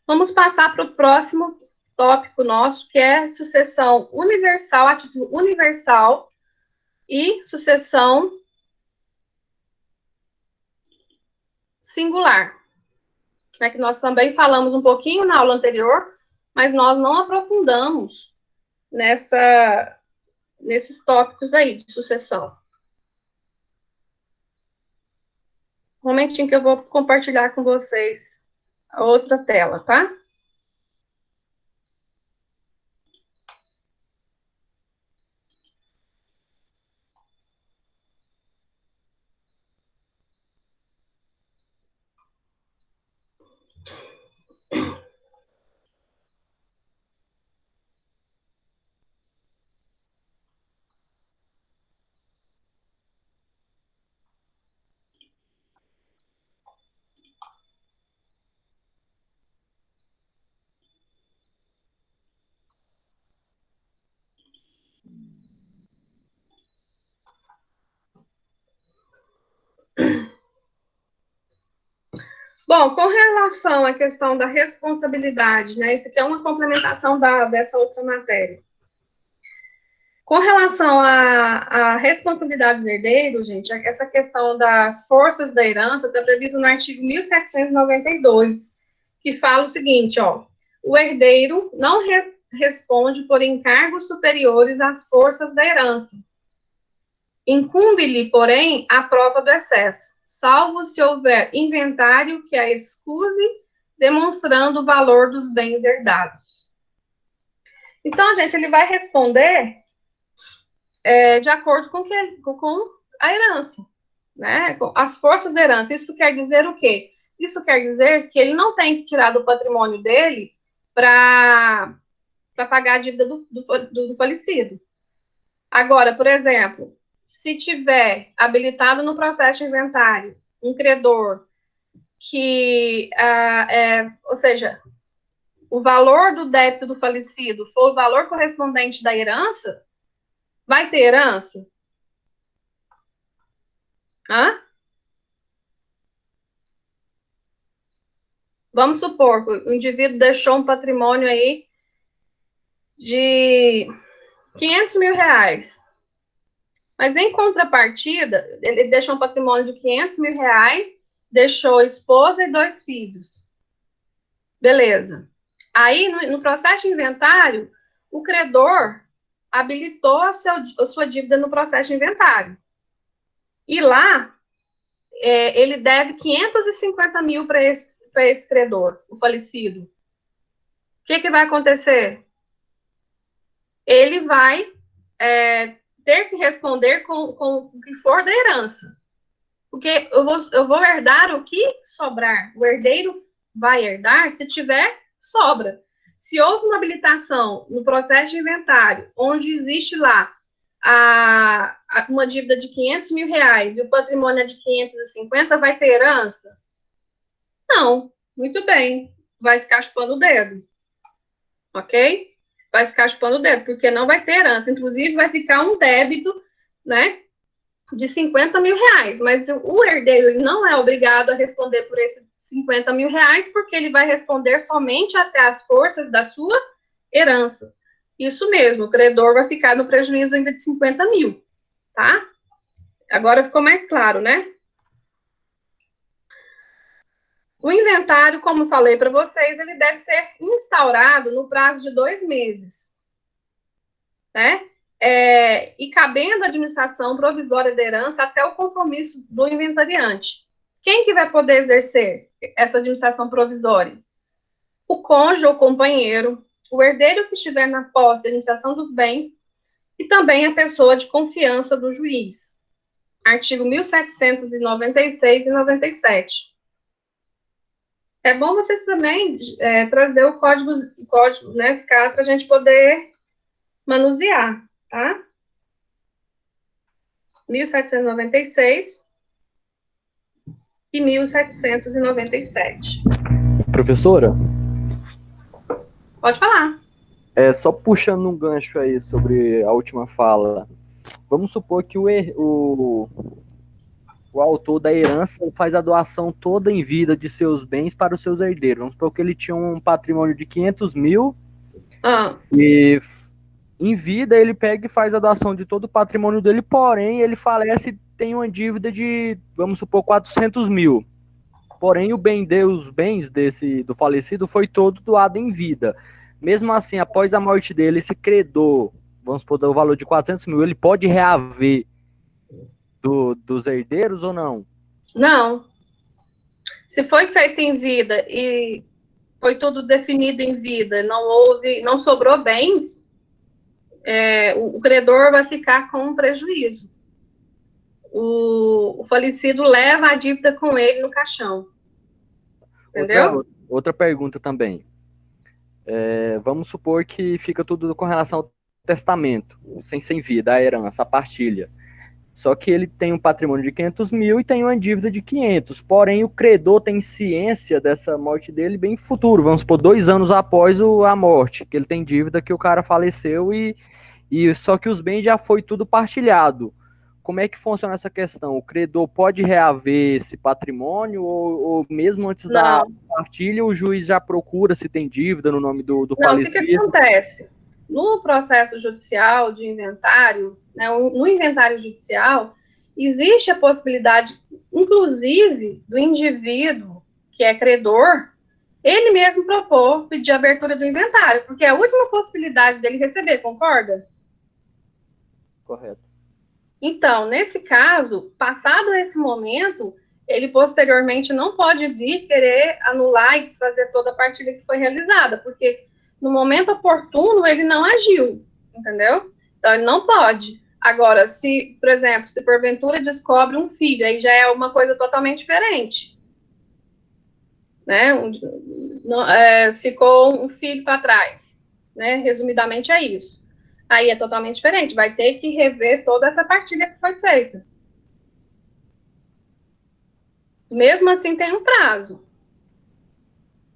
vamos passar para o próximo tópico nosso, que é sucessão universal, a título universal e sucessão singular. É que nós também falamos um pouquinho na aula anterior, mas nós não aprofundamos nesses tópicos aí de sucessão. Um momentinho que eu vou compartilhar com vocês a outra tela, tá? Bom, com relação à questão da responsabilidade, né? Isso aqui é uma complementação dessa outra matéria. Com relação à responsabilidade dos herdeiros, gente, essa questão das forças da herança está prevista no artigo 1792, que fala o seguinte, ó, o herdeiro não responde por encargos superiores às forças da herança. Incumbe-lhe, porém, a prova do excesso, salvo se houver inventário que a excuse, demonstrando o valor dos bens herdados. Então, gente, ele vai responder de acordo com a herança, né? Com as forças da herança. Isso quer dizer o quê? Isso quer dizer que ele não tem que tirar do patrimônio dele para pagar a dívida do falecido. Agora, por exemplo, se tiver habilitado no processo de inventário um credor que, ou seja, o valor do débito do falecido for o valor correspondente da herança, vai ter herança? Hã? Vamos supor que o indivíduo deixou um patrimônio aí de 500 mil reais. Mas, em contrapartida, ele deixou um patrimônio de 500 mil reais, deixou esposa e 2 filhos. Beleza. Aí, no processo de inventário, o credor habilitou a sua dívida no processo de inventário. E lá, ele deve 550 mil para esse credor, o falecido. O que vai acontecer? Ele vai ter que responder com o que for da herança. Porque eu vou herdar o que sobrar. O herdeiro vai herdar se tiver sobra. Se houve uma habilitação no processo de inventário, onde existe lá uma dívida de 500 mil reais e o patrimônio é de 550, vai ter herança? Não. Muito bem. Vai ficar chupando o dedo. Ok? Vai ficar chupando o dedo, porque não vai ter herança. Inclusive, vai ficar um débito, né, de 50 mil reais. Mas o herdeiro ele não é obrigado a responder por esses 50 mil reais, porque ele vai responder somente até as forças da sua herança. Isso mesmo, o credor vai ficar no prejuízo ainda de 50 mil, tá? Agora ficou mais claro, né? O inventário, como falei para vocês, ele deve ser instaurado no prazo de 2 meses, né? E cabendo a administração provisória da herança até o compromisso do inventariante. Quem que vai poder exercer? essa administração provisória? O cônjuge ou companheiro, o herdeiro que estiver na posse e administração dos bens, e também a pessoa de confiança do juiz. Artigo 1796 e 97. É bom vocês também trazer o código, né, para a gente poder manusear, tá? 1796 e 1797. Professora? Pode falar. Só puxando um gancho aí sobre a última fala. Vamos supor que o autor da herança faz a doação toda em vida de seus bens para os seus herdeiros. Vamos supor que ele tinha um patrimônio de 500 mil e em vida ele pega e faz a doação de todo o patrimônio dele, porém ele falece e tem uma dívida de, vamos supor, 400 mil. Porém, os bens do falecido foi todo doado em vida. Mesmo assim, após a morte dele, esse credor, vamos supor, o valor de 400 mil, ele pode reaver dos herdeiros ou não? Não. Se foi feito em vida e foi tudo definido em vida, não sobrou bens, o credor vai ficar com um prejuízo. O falecido leva a dívida com ele no caixão. Entendeu? Outra pergunta também. Vamos supor que fica tudo com relação ao testamento, sem vida, a herança, a partilha. Só que ele tem um patrimônio de 500 mil e tem uma dívida de 500. Porém, o credor tem ciência dessa morte dele bem futuro. Vamos supor, 2 anos após a morte, que ele tem dívida que o cara faleceu e só que os bens já foi tudo partilhado. Como é que funciona essa questão? O credor pode reaver esse patrimônio ou mesmo antes da partilha o juiz já procura se tem dívida no nome do falecido? O que acontece? No processo judicial de inventário, né, no inventário judicial, existe a possibilidade, inclusive, do indivíduo que é credor, ele mesmo propor pedir abertura do inventário, porque é a última possibilidade dele receber, concorda? Correto. Então, nesse caso, passado esse momento, ele posteriormente não pode vir querer anular e desfazer toda a partilha que foi realizada, porque no momento oportuno ele não agiu, entendeu? Então ele não pode. Agora, se, por exemplo, se porventura descobre um filho, aí já é uma coisa totalmente diferente. Né? Ficou um filho para trás, né? Resumidamente é isso. Aí é totalmente diferente, vai ter que rever toda essa partilha que foi feita. Mesmo assim, tem um prazo.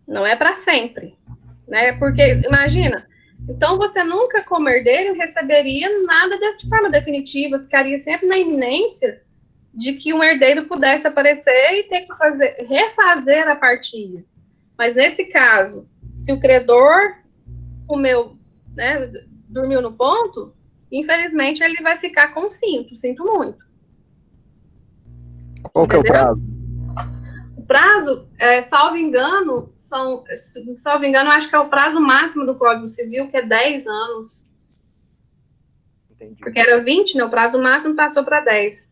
Não é para sempre, né? Porque, imagina, então você nunca, como herdeiro, receberia nada de forma definitiva, ficaria sempre na iminência de que um herdeiro pudesse aparecer e ter que refazer a partilha. Mas nesse caso, se o credor comeu, né, dormiu no ponto, infelizmente ele vai ficar com sinto muito. Qual que é o prazo? O prazo, salvo engano, acho que é o prazo máximo do Código Civil, que é 10 anos. Entendi. Porque era 20, né? O prazo máximo passou para 10.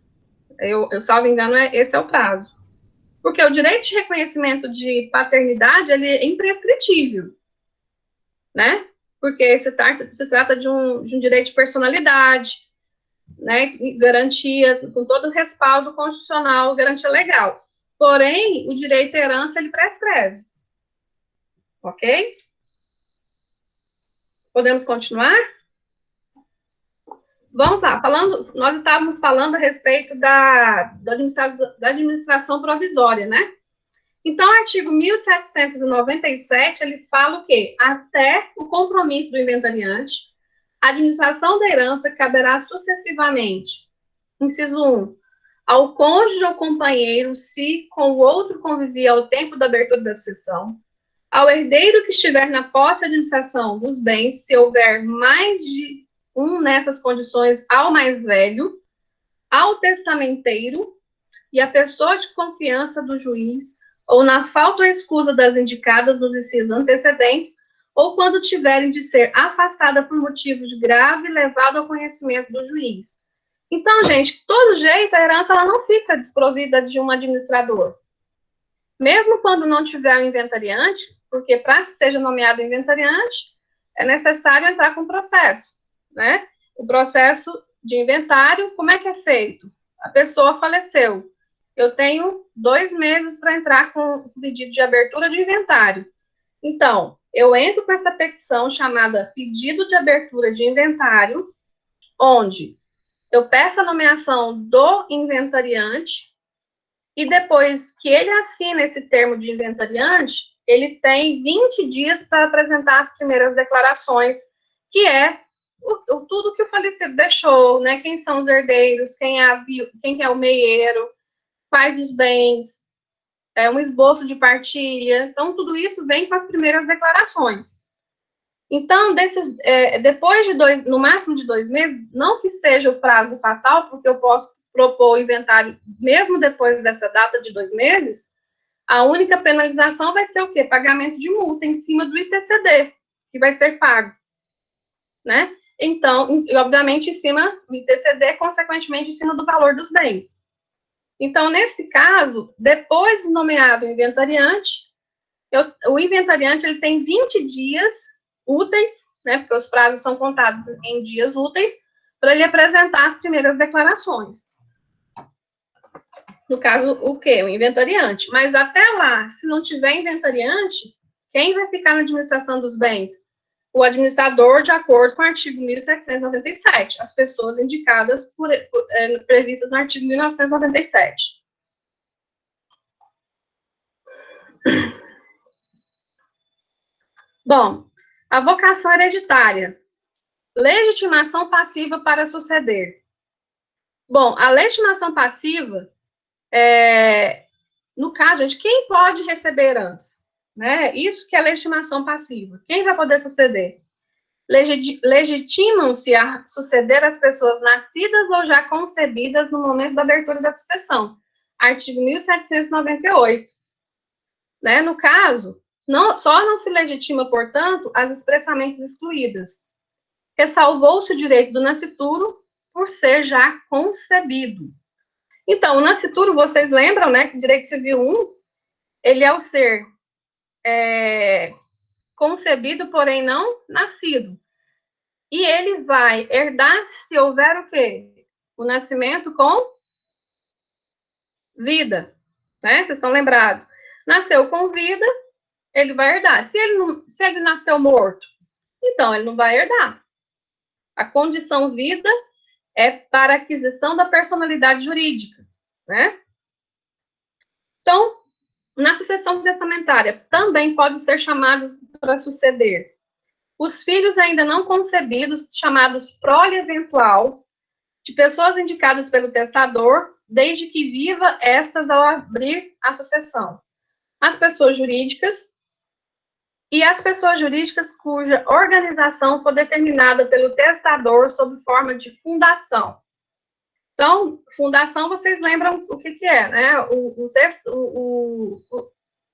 Salvo engano, esse é o prazo. Porque o direito de reconhecimento de paternidade, ele é imprescritível, né? Porque se trata de um direito de personalidade, né? Garantia, com todo o respaldo constitucional, garantia legal. Porém, o direito à herança, ele prescreve. Ok? Podemos continuar? Vamos lá, nós estávamos falando a respeito da administração provisória, né? Então, o artigo 1797, ele fala o quê? Até o compromisso do inventariante, a administração da herança caberá sucessivamente, inciso 1, ao cônjuge ou companheiro, se com o outro convivia ao tempo da abertura da sucessão, ao herdeiro que estiver na posse e administração dos bens, se houver mais de um nessas condições, ao mais velho, ao testamenteiro e a pessoa de confiança do juiz, ou na falta ou escusa das indicadas nos incisos antecedentes, ou quando tiverem de ser afastada por motivo de grave levado ao conhecimento do juiz. Então, gente, de todo jeito, a herança ela não fica desprovida de um administrador. Mesmo quando não tiver o inventariante, porque para que seja nomeado inventariante, é necessário entrar com o processo, né? O processo de inventário, como é que é feito? A pessoa faleceu. Eu tenho 2 meses para entrar com o pedido de abertura de inventário. Então, eu entro com essa petição chamada pedido de abertura de inventário, onde eu peço a nomeação do inventariante e depois que ele assina esse termo de inventariante, ele tem 20 dias para apresentar as primeiras declarações, que é tudo que o falecido deixou, né? Quem são os herdeiros, quem é o meieiro, quais os bens, um esboço de partilha. Então, tudo isso vem com as primeiras declarações. Então, depois de no máximo de 2 meses, não que seja o prazo fatal, porque eu posso propor o inventário mesmo depois dessa data de 2 meses, a única penalização vai ser o quê? Pagamento de multa em cima do ITCD, que vai ser pago, né? Então, obviamente, em cima do ITCD, consequentemente, em cima do valor dos bens. Então, nesse caso, depois de nomeado o inventariante, o inventariante ele tem 20 dias úteis, né, porque os prazos são contados em dias úteis, para ele apresentar as primeiras declarações. No caso, o quê? O inventariante. Mas até lá, se não tiver inventariante, quem vai ficar na administração dos bens? O administrador, de acordo com o artigo 1797, as pessoas indicadas previstas no artigo 1997. Bom, a vocação hereditária. Legitimação passiva para suceder. Bom, a legitimação passiva, no caso, gente, quem pode receber herança? Né? Isso que é legitimação passiva. Quem vai poder suceder? Legitimam-se a suceder as pessoas nascidas ou já concebidas no momento da abertura da sucessão. Artigo 1798. Né? No caso, só não se legitima, portanto, as expressamente excluídas. Ressalvou-se o direito do nascituro por ser já concebido. Então, o nascituro, vocês lembram, né, que o direito civil 1, ele é o ser concebido, porém não nascido. E ele vai herdar se houver o quê? O nascimento com vida, né? Vocês estão lembrados? Nasceu com vida, ele vai herdar. Se ele nasceu morto, então ele não vai herdar. A condição vida é para aquisição da personalidade jurídica, né? Então, na sucessão testamentária, também pode ser chamados para suceder os filhos ainda não concebidos, chamados prole eventual, de pessoas indicadas pelo testador, desde que viva estas ao abrir a sucessão. As pessoas jurídicas e as pessoas jurídicas cuja organização for determinada pelo testador sob forma de fundação. Então, fundação, vocês lembram o que é, né? O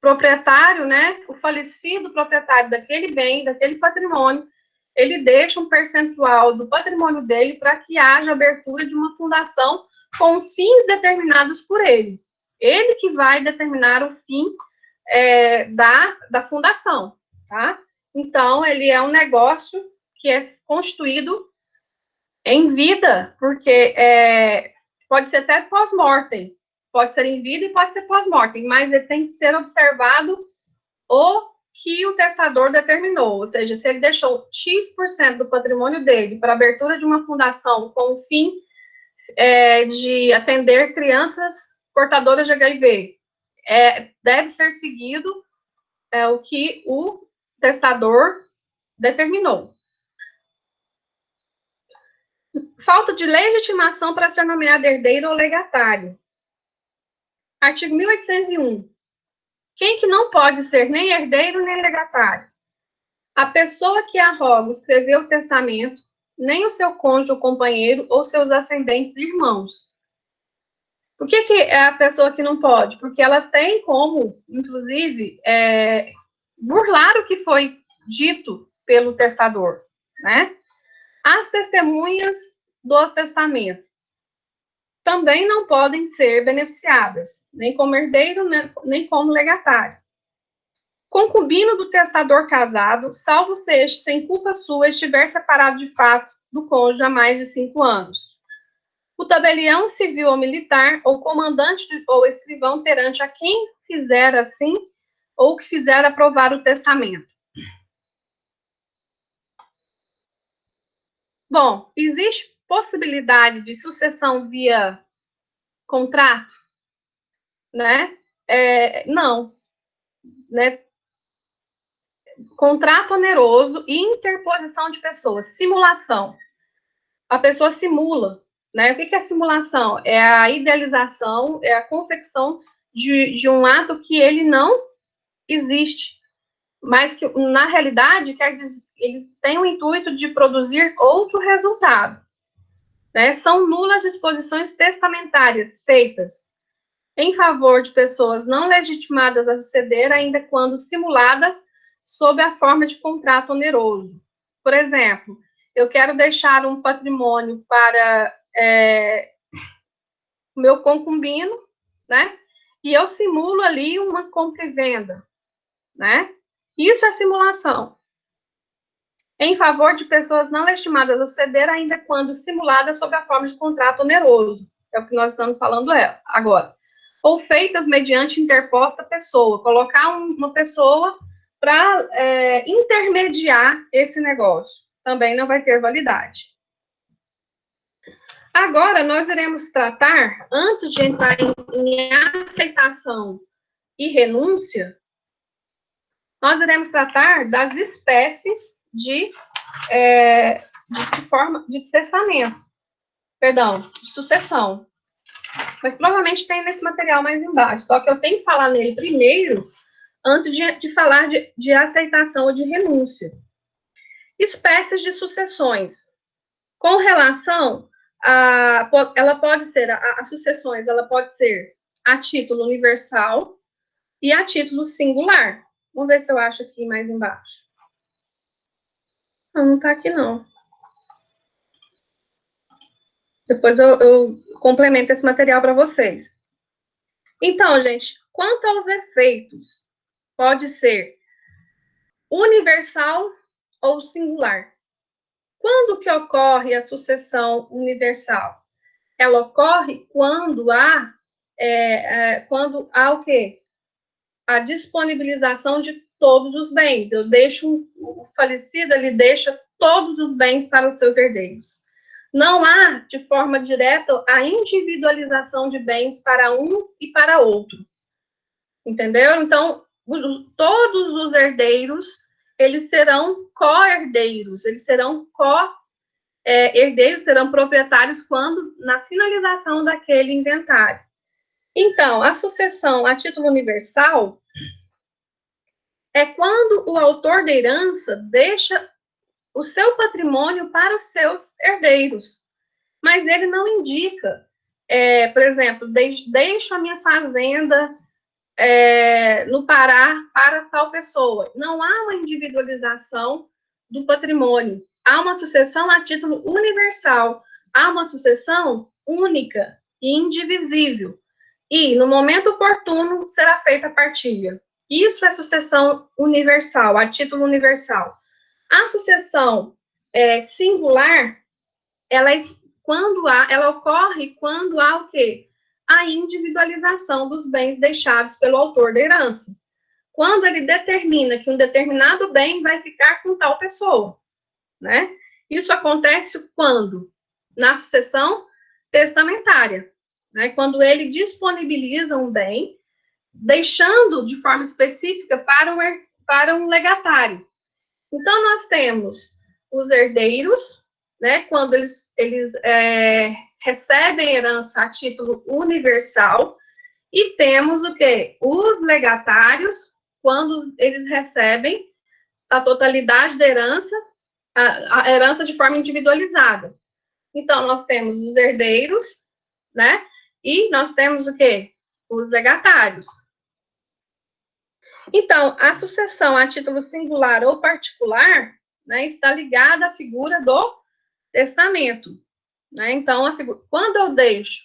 proprietário, né? O falecido proprietário daquele bem, daquele patrimônio, ele deixa um percentual do patrimônio dele para que haja abertura de uma fundação com os fins determinados por ele. Ele que vai determinar o fim da fundação, tá? Então, ele é um negócio que é constituído em vida, porque pode ser até pós-mortem, pode ser em vida e pode ser pós-mortem, mas ele tem que ser observado o que o testador determinou, ou seja, se ele deixou X% do patrimônio dele para abertura de uma fundação com o fim de atender crianças portadoras de HIV, deve ser seguido o que o testador determinou. Falta de legitimação para ser nomeado herdeiro ou legatário. Artigo 1801. Quem que não pode ser nem herdeiro nem legatário? A pessoa que arroga escreveu o testamento, nem o seu cônjuge ou companheiro ou seus ascendentes irmãos. Por que é a pessoa que não pode? Porque ela tem como, inclusive, burlar o que foi dito pelo testador, né? As testemunhas do testamento. também não podem ser beneficiadas, nem como herdeiro, nem como legatário. Concubino do testador casado, salvo se este, sem culpa sua, estiver separado de fato do cônjuge há mais de 5 anos. O tabelião civil ou militar, ou comandante ou escrivão perante a quem fizer assim, ou que fizer aprovar o testamento. Bom, existe possibilidade de sucessão via contrato? Né? Não. Né? Contrato oneroso e interposição de pessoas. Simulação. A pessoa simula. Né? O que é simulação? É a idealização, é a confecção de um ato que ele não existe, mas que, na realidade, quer dizer, eles têm o intuito de produzir outro resultado. Né? São nulas disposições testamentárias feitas em favor de pessoas não legitimadas a suceder, ainda quando simuladas sob a forma de contrato oneroso. Por exemplo, eu quero deixar um patrimônio para o meu concubino, né? E eu simulo ali uma compra e venda, né? Isso é simulação. Em favor de pessoas não legitimadas a suceder, ainda quando simuladas sob a forma de contrato oneroso. É o que nós estamos falando agora. Ou feitas mediante interposta pessoa. Colocar uma pessoa para intermediar esse negócio. Também não vai ter validade. Agora, nós iremos tratar, antes de entrar em aceitação e renúncia, nós iremos tratar das espécies de forma de testamento, perdão, de sucessão. Mas provavelmente tem nesse material mais embaixo, só que eu tenho que falar nele primeiro, antes de falar de aceitação ou de renúncia. Espécies de sucessões. Com relação ela pode ser, as sucessões, ela pode ser a título universal e a título singular. Vamos ver se eu acho aqui mais embaixo. Não está aqui, não. Depois eu complemento esse material para vocês. Então, gente, quanto aos efeitos, pode ser universal ou singular. Quando que ocorre a sucessão universal? Ela ocorre quando há o quê? A disponibilização de todos os bens. Eu deixo o falecido, ele deixa todos os bens para os seus herdeiros. Não há, de forma direta, a individualização de bens para um e para outro. Entendeu? Então, todos os herdeiros, eles serão co-herdeiros, eles serão herdeiros, serão proprietários quando, na finalização daquele inventário. Então, a sucessão a título universal é quando o autor da herança deixa o seu patrimônio para os seus herdeiros, mas ele não indica, por exemplo, deixo a minha fazenda no Pará para tal pessoa. Não há uma individualização do patrimônio. Há uma sucessão a título universal. Há uma sucessão única e indivisível. E, no momento oportuno, será feita a partilha. Isso é sucessão universal, a título universal. A sucessão singular, ela ocorre quando há o quê? A individualização dos bens deixados pelo autor da herança. Quando ele determina que um determinado bem vai ficar com tal pessoa, né? Isso acontece quando? Na sucessão testamentária, né? Quando ele disponibiliza um bem, deixando de forma específica para um legatário. Então, nós temos os herdeiros, né? Quando eles recebem herança a título universal, e temos o quê? Os legatários, quando eles recebem a totalidade da herança, a herança de forma individualizada. Então, nós temos os herdeiros, né? E nós temos o quê? Os legatários. Então, a sucessão a título singular ou particular, né, está ligada à figura do testamento. Né? Então, quando eu deixo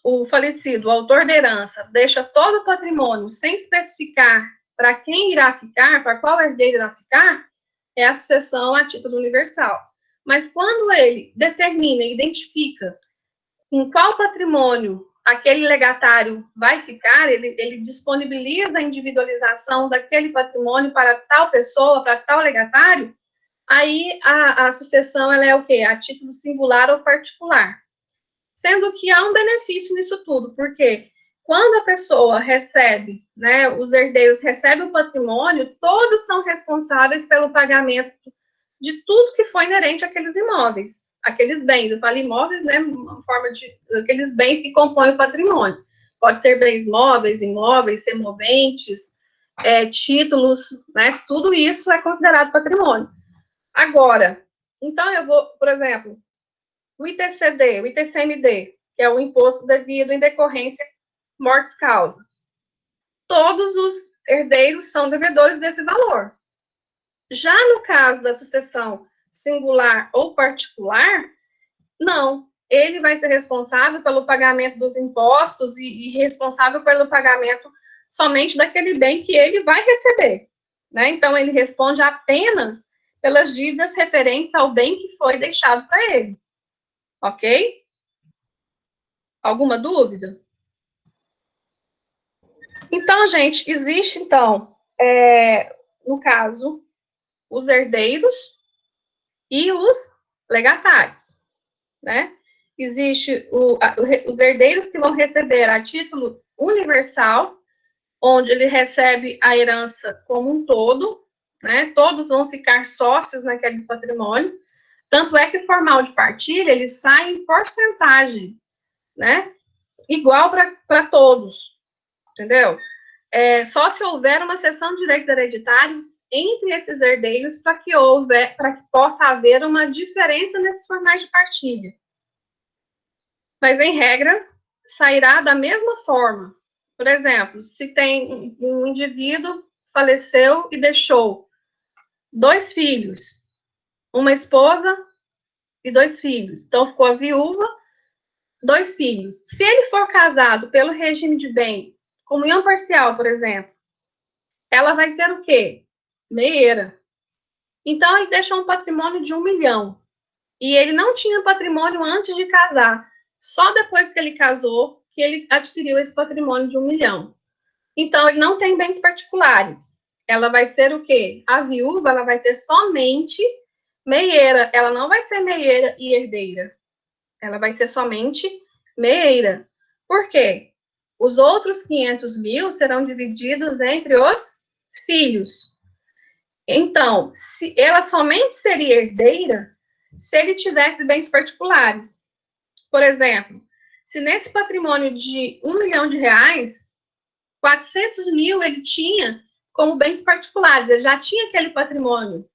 o falecido, o autor da herança, deixa todo o patrimônio sem especificar para quem irá ficar, para qual herdeiro irá ficar, é a sucessão a título universal. Mas quando ele determina, identifica em qual patrimônio aquele legatário vai ficar, ele disponibiliza a individualização daquele patrimônio para tal pessoa, para tal legatário, aí a sucessão ela é o quê? A título singular ou particular. Sendo que há um benefício nisso tudo, porque quando a pessoa recebe, né, os herdeiros recebem o patrimônio, todos são responsáveis pelo pagamento de tudo que foi inerente àqueles imóveis, aqueles bens. Eu falo imóveis, né, uma forma de aqueles bens que compõem o patrimônio. Pode ser bens móveis, imóveis, semoventes, títulos, né, tudo isso é considerado patrimônio. Agora, então eu vou, por exemplo, o ITCD, o ITCMD, que é o imposto devido em decorrência mortis causa. Todos os herdeiros são devedores desse valor. Já no caso da sucessão singular ou particular, não. Ele vai ser responsável pelo pagamento dos impostos e responsável pelo pagamento somente daquele bem que ele vai receber. Né? Então, ele responde apenas pelas dívidas referentes ao bem que foi deixado para ele. Ok? Alguma dúvida? Então, gente, existe, então, no caso, os herdeiros e os legatários, né? Existe os herdeiros que vão receber a título universal, onde ele recebe a herança como um todo, né? Todos vão ficar sócios naquele patrimônio. Tanto é que o formal de partilha, ele sai em porcentagem, né? Igual para todos, entendeu? Só se houver uma cessão de direitos hereditários entre esses herdeiros para que possa haver uma diferença nesses formais de partilha. Mas, em regra, sairá da mesma forma. Por exemplo, se tem um indivíduo faleceu e deixou 2 filhos, uma esposa e 2 filhos. Então, ficou a viúva, 2 filhos. Se ele for casado pelo regime de bem, comunhão parcial, por exemplo, ela vai ser o quê? Meieira. Então, ele deixou um patrimônio de 1 milhão. E ele não tinha patrimônio antes de casar. Só depois que ele casou, que ele adquiriu esse patrimônio de 1 milhão. Então, ele não tem bens particulares. Ela vai ser o quê? A viúva, ela vai ser somente meieira. Ela não vai ser meieira e herdeira. Ela vai ser somente meieira. Por quê? Os outros 500 mil serão divididos entre os filhos. Então, se ela somente seria herdeira se ele tivesse bens particulares. Por exemplo, se nesse patrimônio de 1 milhão de reais, 400 mil ele tinha como bens particulares, ele já tinha aquele patrimônio.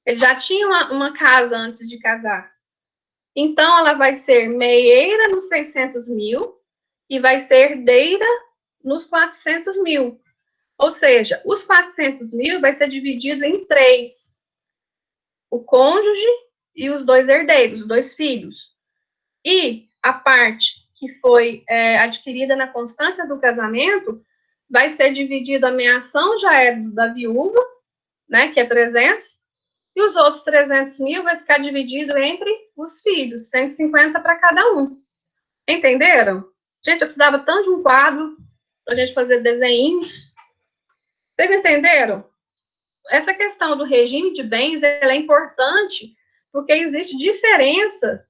Ele já tinha uma casa antes de casar. Então, ela vai ser meieira nos 600 mil e vai ser herdeira nos 400 mil. Ou seja, os 400 mil vai ser dividido em 3. O cônjuge e os 2 herdeiros, os 2 filhos. E a parte que foi adquirida na constância do casamento vai ser dividida, a meação já é da viúva, né, que é 300, e os outros 300 mil vai ficar dividido entre os filhos, 150 para cada um. Entenderam? Gente, eu precisava tanto de um quadro para a gente fazer desenhinhos. Vocês entenderam? Essa questão do regime de bens ela é importante porque existe diferença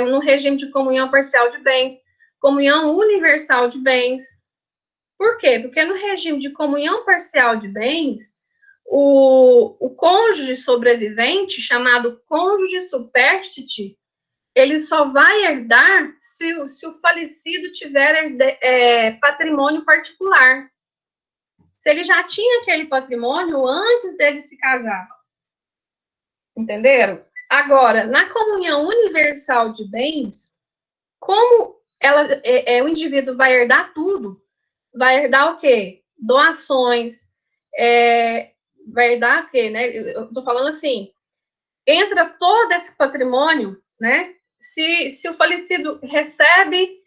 no regime de comunhão parcial de bens, comunhão universal de bens. Por quê? Porque no regime de comunhão parcial de bens, o cônjuge sobrevivente, chamado cônjuge supérstite, ele só vai herdar se o falecido tiver patrimônio particular. Se ele já tinha aquele patrimônio antes dele se casar. Entenderam? Agora, na comunhão universal de bens, como o indivíduo vai herdar tudo, vai herdar o quê? Doações, vai herdar o quê, né? Eu estou falando assim, entra todo esse patrimônio, né? Se o falecido recebe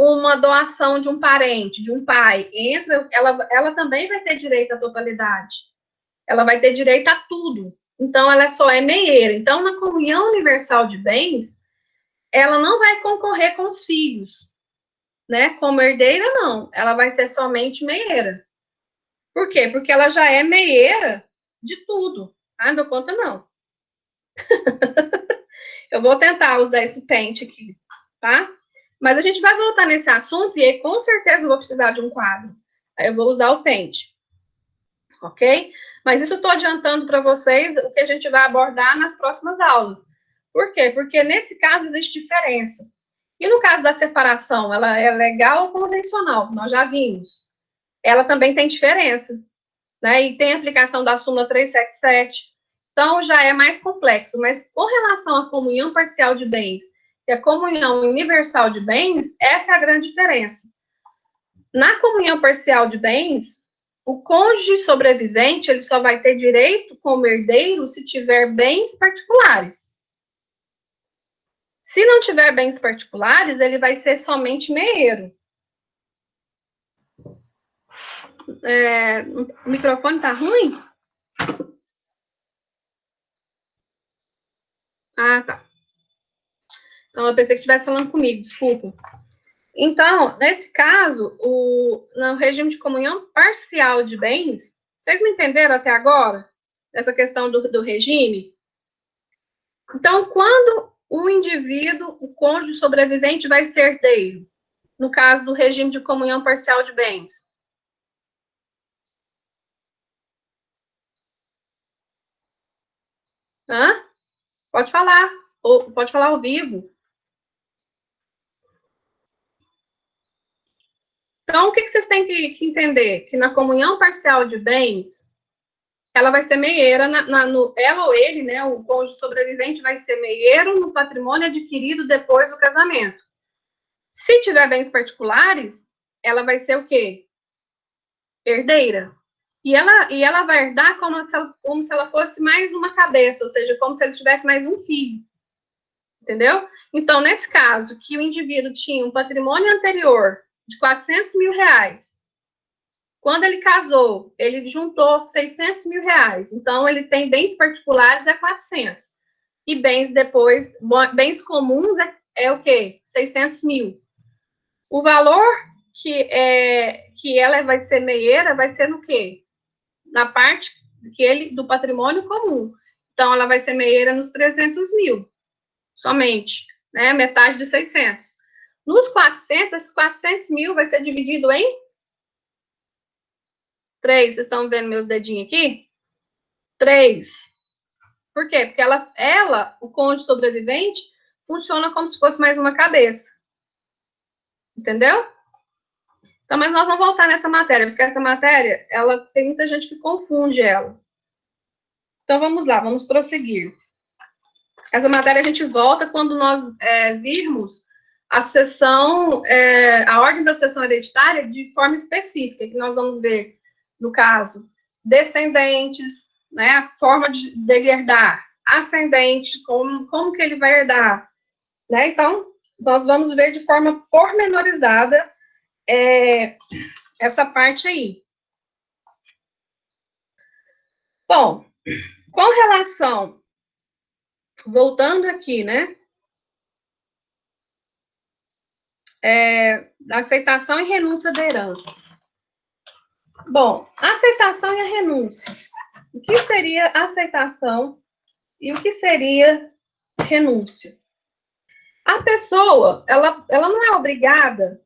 uma doação de um parente, de um pai, entra, ela também vai ter direito à totalidade. Ela vai ter direito a tudo. Então, ela só é meieira. Então, na comunhão universal de bens, ela não vai concorrer com os filhos, né? Como herdeira, não. Ela vai ser somente meieira. Por quê? Porque ela já é meieira de tudo. Ah, não dou conta, não. Eu vou tentar usar esse pente aqui, tá? Mas a gente vai voltar nesse assunto e aí, com certeza, eu vou precisar de um quadro. Aí eu vou usar o pente. Ok? Mas isso eu estou adiantando para vocês o que a gente vai abordar nas próximas aulas. Por quê? Porque nesse caso existe diferença. E no caso da separação, ela é legal ou convencional? Nós já vimos. Ela também tem diferenças, né? E tem aplicação da súmula 377. Então, já é mais complexo. Mas com relação à comunhão parcial de bens e a comunhão universal de bens, essa é a grande diferença. Na comunhão parcial de bens, o cônjuge sobrevivente ele só vai ter direito como herdeiro se tiver bens particulares. Se não tiver bens particulares, ele vai ser somente meieiro. O microfone está ruim? Ah, tá. Então, eu pensei que estivesse falando comigo, desculpa. Então, nesse caso, no regime de comunhão parcial de bens, vocês me entenderam até agora? Essa questão do regime? Então, quando o indivíduo, o cônjuge sobrevivente, vai ser herdeiro? No caso do regime de comunhão parcial de bens. Hã? Pode falar. Ou, pode falar ao vivo. Então, o que vocês têm que entender? Que na comunhão parcial de bens, ela vai ser meieira, ela ou ele, né, o cônjuge sobrevivente vai ser meieiro no patrimônio adquirido depois do casamento. Se tiver bens particulares, ela vai ser o quê? Herdeira. E ela vai herdar como se ela fosse mais uma cabeça, ou seja, como se ele tivesse mais um filho. Entendeu? Então, nesse caso, que o indivíduo tinha um patrimônio anterior de 400 mil reais, quando ele casou, ele juntou 600 mil reais. Então, ele tem bens particulares é 400. E bens depois, bens comuns é o quê? 600 mil. O valor que ela vai ser meieira vai ser no quê? Na parte do patrimônio comum. Então, ela vai ser meieira nos 300 mil, somente, né? Metade de 600. Nos 400, esses 400 mil vai ser dividido em 3. Vocês estão vendo meus dedinhos aqui? 3. Por quê? Porque ela, o cônjuge sobrevivente, funciona como se fosse mais uma cabeça. Entendeu? Então, mas nós vamos voltar nessa matéria, porque essa matéria, ela tem muita gente que confunde ela. Então, vamos lá, vamos prosseguir. Essa matéria a gente volta quando nós virmos a sucessão, a ordem da sucessão hereditária de forma específica, que nós vamos ver, no caso, descendentes, né, a forma de herdar, ascendentes, como que ele vai herdar, né? Então, nós vamos ver de forma pormenorizada essa parte aí. Bom, com relação, voltando aqui, né, aceitação e renúncia da herança. Bom, a aceitação e a renúncia. O que seria aceitação e o que seria renúncia? A pessoa, ela não é obrigada,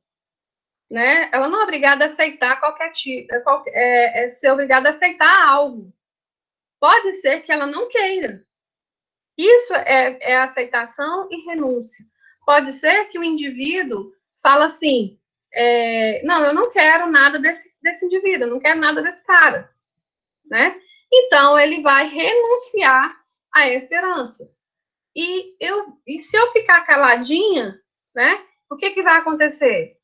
né? Ela não é obrigada a aceitar ser obrigada a aceitar algo. Pode ser que ela não queira. Isso é aceitação e renúncia. Pode ser que o indivíduo fala assim, não, eu não quero nada desse indivíduo, eu não quero nada desse cara, né? Então, ele vai renunciar a essa herança. E se eu ficar caladinha, né, o que vai acontecer?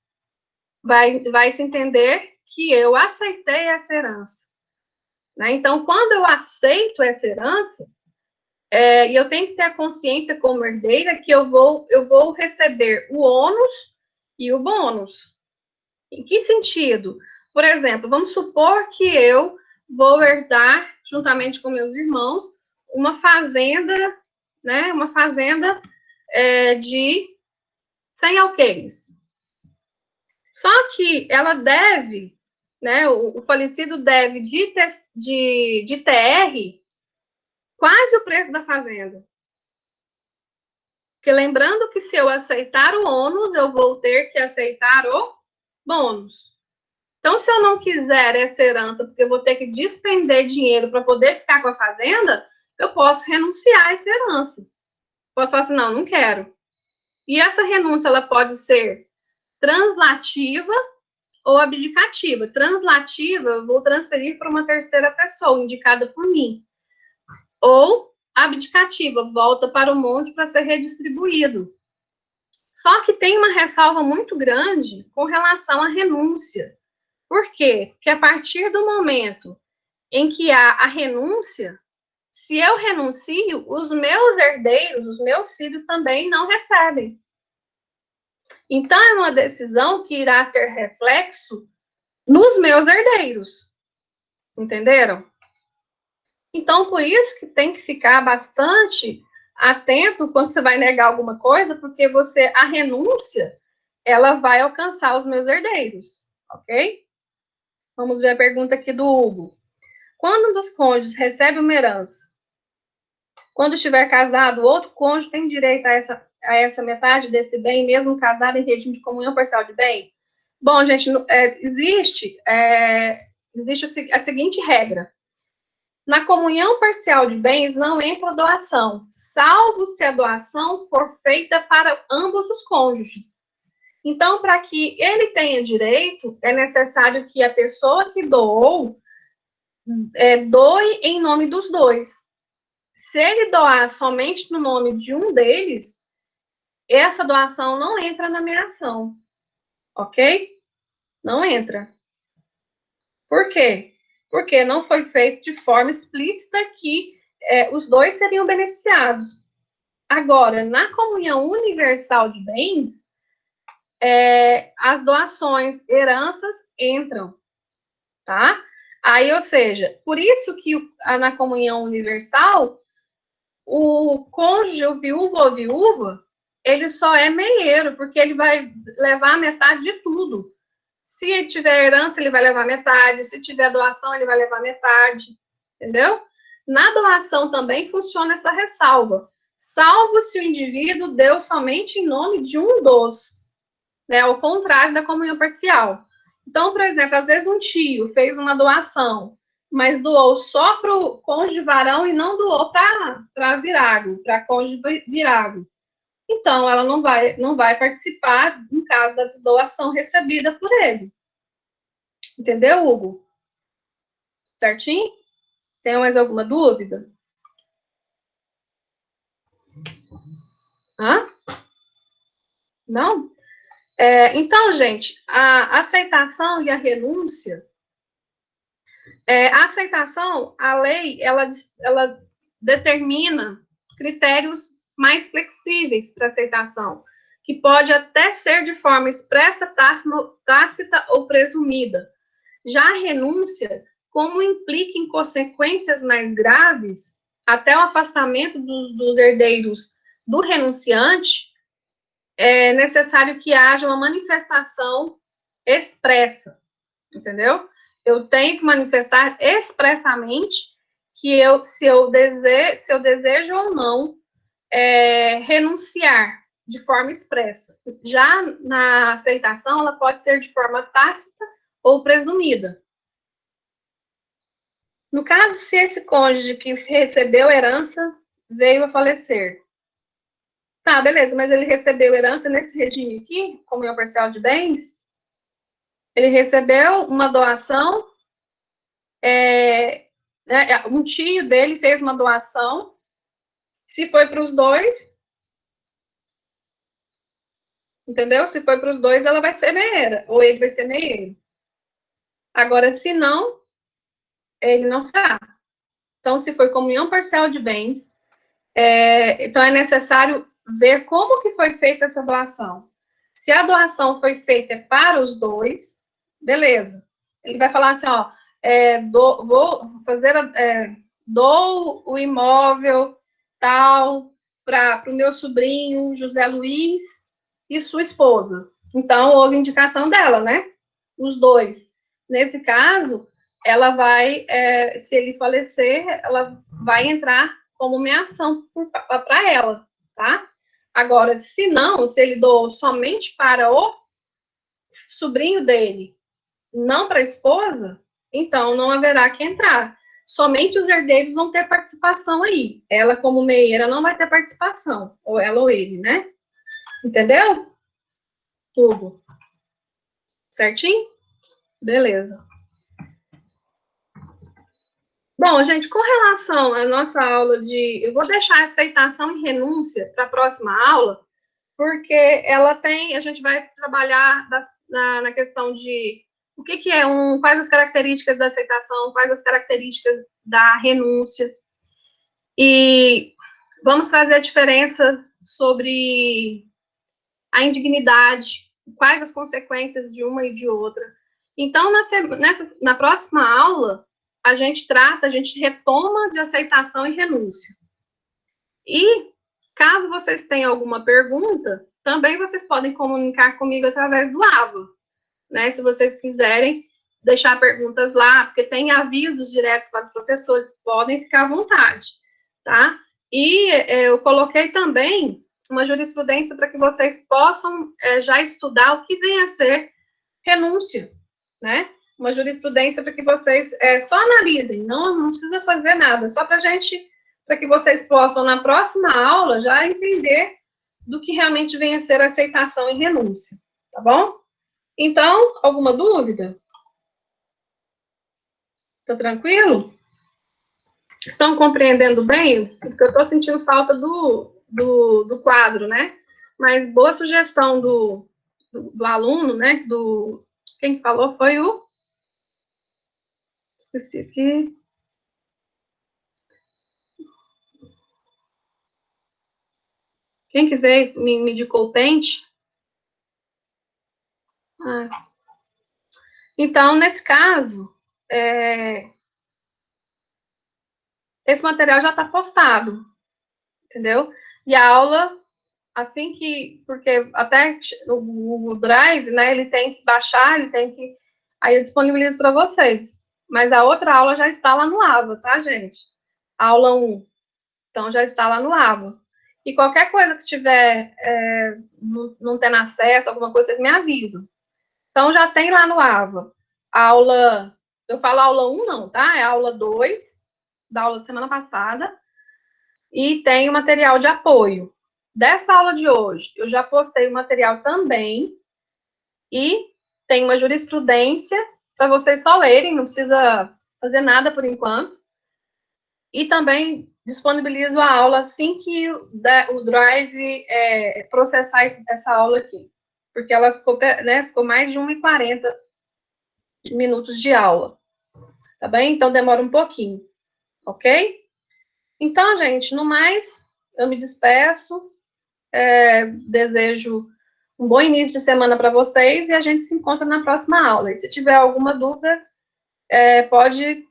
Vai se entender que eu aceitei essa herança. Né? Então, quando eu aceito essa herança, e eu tenho que ter a consciência como herdeira que eu vou receber o ônus e o bônus. Em que sentido? Por exemplo, vamos supor que eu vou herdar, juntamente com meus irmãos, uma fazenda, né? Uma fazenda de 100 alqueires. Só que ela deve, né? O falecido deve de TR quase o preço da fazenda. Porque lembrando que se eu aceitar o ônus, eu vou ter que aceitar o bônus. Então, se eu não quiser essa herança, porque eu vou ter que despender dinheiro para poder ficar com a fazenda, eu posso renunciar a essa herança. Posso falar assim, não, não quero. E essa renúncia, ela pode ser translativa ou abdicativa. Translativa, eu vou transferir para uma terceira pessoa, indicada por mim. Ou abdicativa, volta para o monte para ser redistribuído. Só que tem uma ressalva muito grande com relação à renúncia. Por quê? Porque a partir do momento em que há a renúncia, se eu renuncio, os meus herdeiros, os meus filhos também não recebem. Então, é uma decisão que irá ter reflexo nos meus herdeiros. Entenderam? Então, por isso que tem que ficar bastante atento quando você vai negar alguma coisa, porque a renúncia, ela vai alcançar os meus herdeiros, ok? Vamos ver a pergunta aqui do Hugo. Quando um dos cônjuges recebe uma herança, quando estiver casado, o outro cônjuge tem direito a essa metade desse bem, mesmo casado em regime de comunhão parcial de bem? Bom, gente, existe a seguinte regra. Na comunhão parcial de bens não entra doação, salvo se a doação for feita para ambos os cônjuges. Então, para que ele tenha direito, é necessário que a pessoa que doou doe em nome dos dois. Se ele doar somente no nome de um deles, essa doação não entra na minha ação, ok? Não entra. Por quê? Porque não foi feito de forma explícita que os dois seriam beneficiados. Agora, na comunhão universal de bens, as doações, heranças entram, tá? Aí, ou seja, por isso que na comunhão universal, o cônjuge, o viúvo ou viúva, ele só é meieiro, porque ele vai levar a metade de tudo. Se tiver herança, ele vai levar metade. Se tiver doação, ele vai levar metade. Entendeu? Na doação também funciona essa ressalva. Salvo se o indivíduo deu somente em nome de um dos. Né? Ao contrário da comunhão parcial. Então, por exemplo, às vezes um tio fez uma doação, mas doou só para o cônjuge varão e não doou para virago, para cônjuge virago. Então, ela não vai participar, no caso da doação recebida por ele. Entendeu, Hugo? Certinho? Tem mais alguma dúvida? Hã? Não? Então, gente, a aceitação e a renúncia. A aceitação, a lei, ela determina critérios mais flexíveis para aceitação, que pode até ser de forma expressa, tácita ou presumida. Já a renúncia, como implica em consequências mais graves, até o afastamento dos herdeiros do renunciante, é necessário que haja uma manifestação expressa, entendeu? Eu tenho que manifestar expressamente que se eu desejo ou não renunciar de forma expressa. Já na aceitação, ela pode ser de forma tácita ou presumida. No caso, se esse cônjuge que recebeu herança veio a falecer. Tá, beleza, mas ele recebeu herança nesse regime aqui, comunhão parcial de bens? Ele recebeu uma doação, um tio dele fez uma doação, se foi para os dois, entendeu? Se foi para os dois, ela vai ser meieira, ou ele vai ser meieiro. Agora, se não, ele não será. Então, se foi comunhão parcial de bens, então é necessário ver como que foi feita essa doação. Se a doação foi feita para os dois, beleza. Ele vai falar assim, ó, dou o imóvel tal para o meu sobrinho José Luiz e sua esposa. Então, houve indicação dela, né? Os dois. Nesse caso, ela vai, se ele falecer, ela vai entrar como meação para ela, tá? Agora, se não, se ele doou somente para o sobrinho dele, não para a esposa, então não haverá que entrar. Somente os herdeiros vão ter participação aí. Ela, como meieira, não vai ter participação. Ou ela ou ele, né? Entendeu? Tudo. Certinho? Beleza. Bom, gente, com relação à nossa aula de... Eu vou deixar aceitação e renúncia para a próxima aula, porque ela tem... A gente vai trabalhar na questão de o que é quais as características da aceitação, quais as características da renúncia. E vamos trazer a diferença sobre a indignidade, quais as consequências de uma e de outra. Então, na próxima aula, a gente retoma de aceitação e renúncia. E, caso vocês tenham alguma pergunta, também vocês podem comunicar comigo através do AVA, né? Se vocês quiserem deixar perguntas lá, porque tem avisos diretos para os professores, podem ficar à vontade, tá? E eu coloquei também uma jurisprudência para que vocês possam já estudar o que vem a ser renúncia, né? Uma jurisprudência para que vocês só analisem, não precisa fazer nada, só para que vocês possam, na próxima aula, já entender do que realmente vem a ser aceitação e renúncia, tá bom? Então, alguma dúvida? Tá tranquilo? Estão compreendendo bem? Porque eu estou sentindo falta do quadro, né? Mas boa sugestão do aluno, né? Quem falou foi o... Esqueci aqui. Quem que veio me indicou o pente? Ah. Então, nesse caso, esse material já está postado, entendeu? E a aula, assim que... Porque até o Drive, né, ele tem que baixar, aí eu disponibilizo para vocês. Mas a outra aula já está lá no AVA, tá, gente? A aula 1. Então, já está lá no AVA. E qualquer coisa que tiver não tendo acesso, alguma coisa, vocês me avisam. Então, já tem lá no AVA. Eu falo aula 1 não, tá? É a aula 2, da aula da semana passada. E tem o material de apoio. Dessa aula de hoje, eu já postei o material também. E tem uma jurisprudência para vocês só lerem, não precisa fazer nada por enquanto. E também disponibilizo a aula assim que o Drive processar essa aula aqui. Porque ela ficou mais de 1h40 minutos de aula. Tá bem? Então, demora um pouquinho. Ok? Então, gente, no mais, eu me despeço. Desejo um bom início de semana para vocês e a gente se encontra na próxima aula. E se tiver alguma dúvida, pode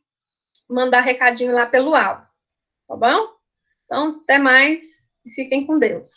mandar recadinho lá pelo aula. Tá bom? Então, até mais e fiquem com Deus.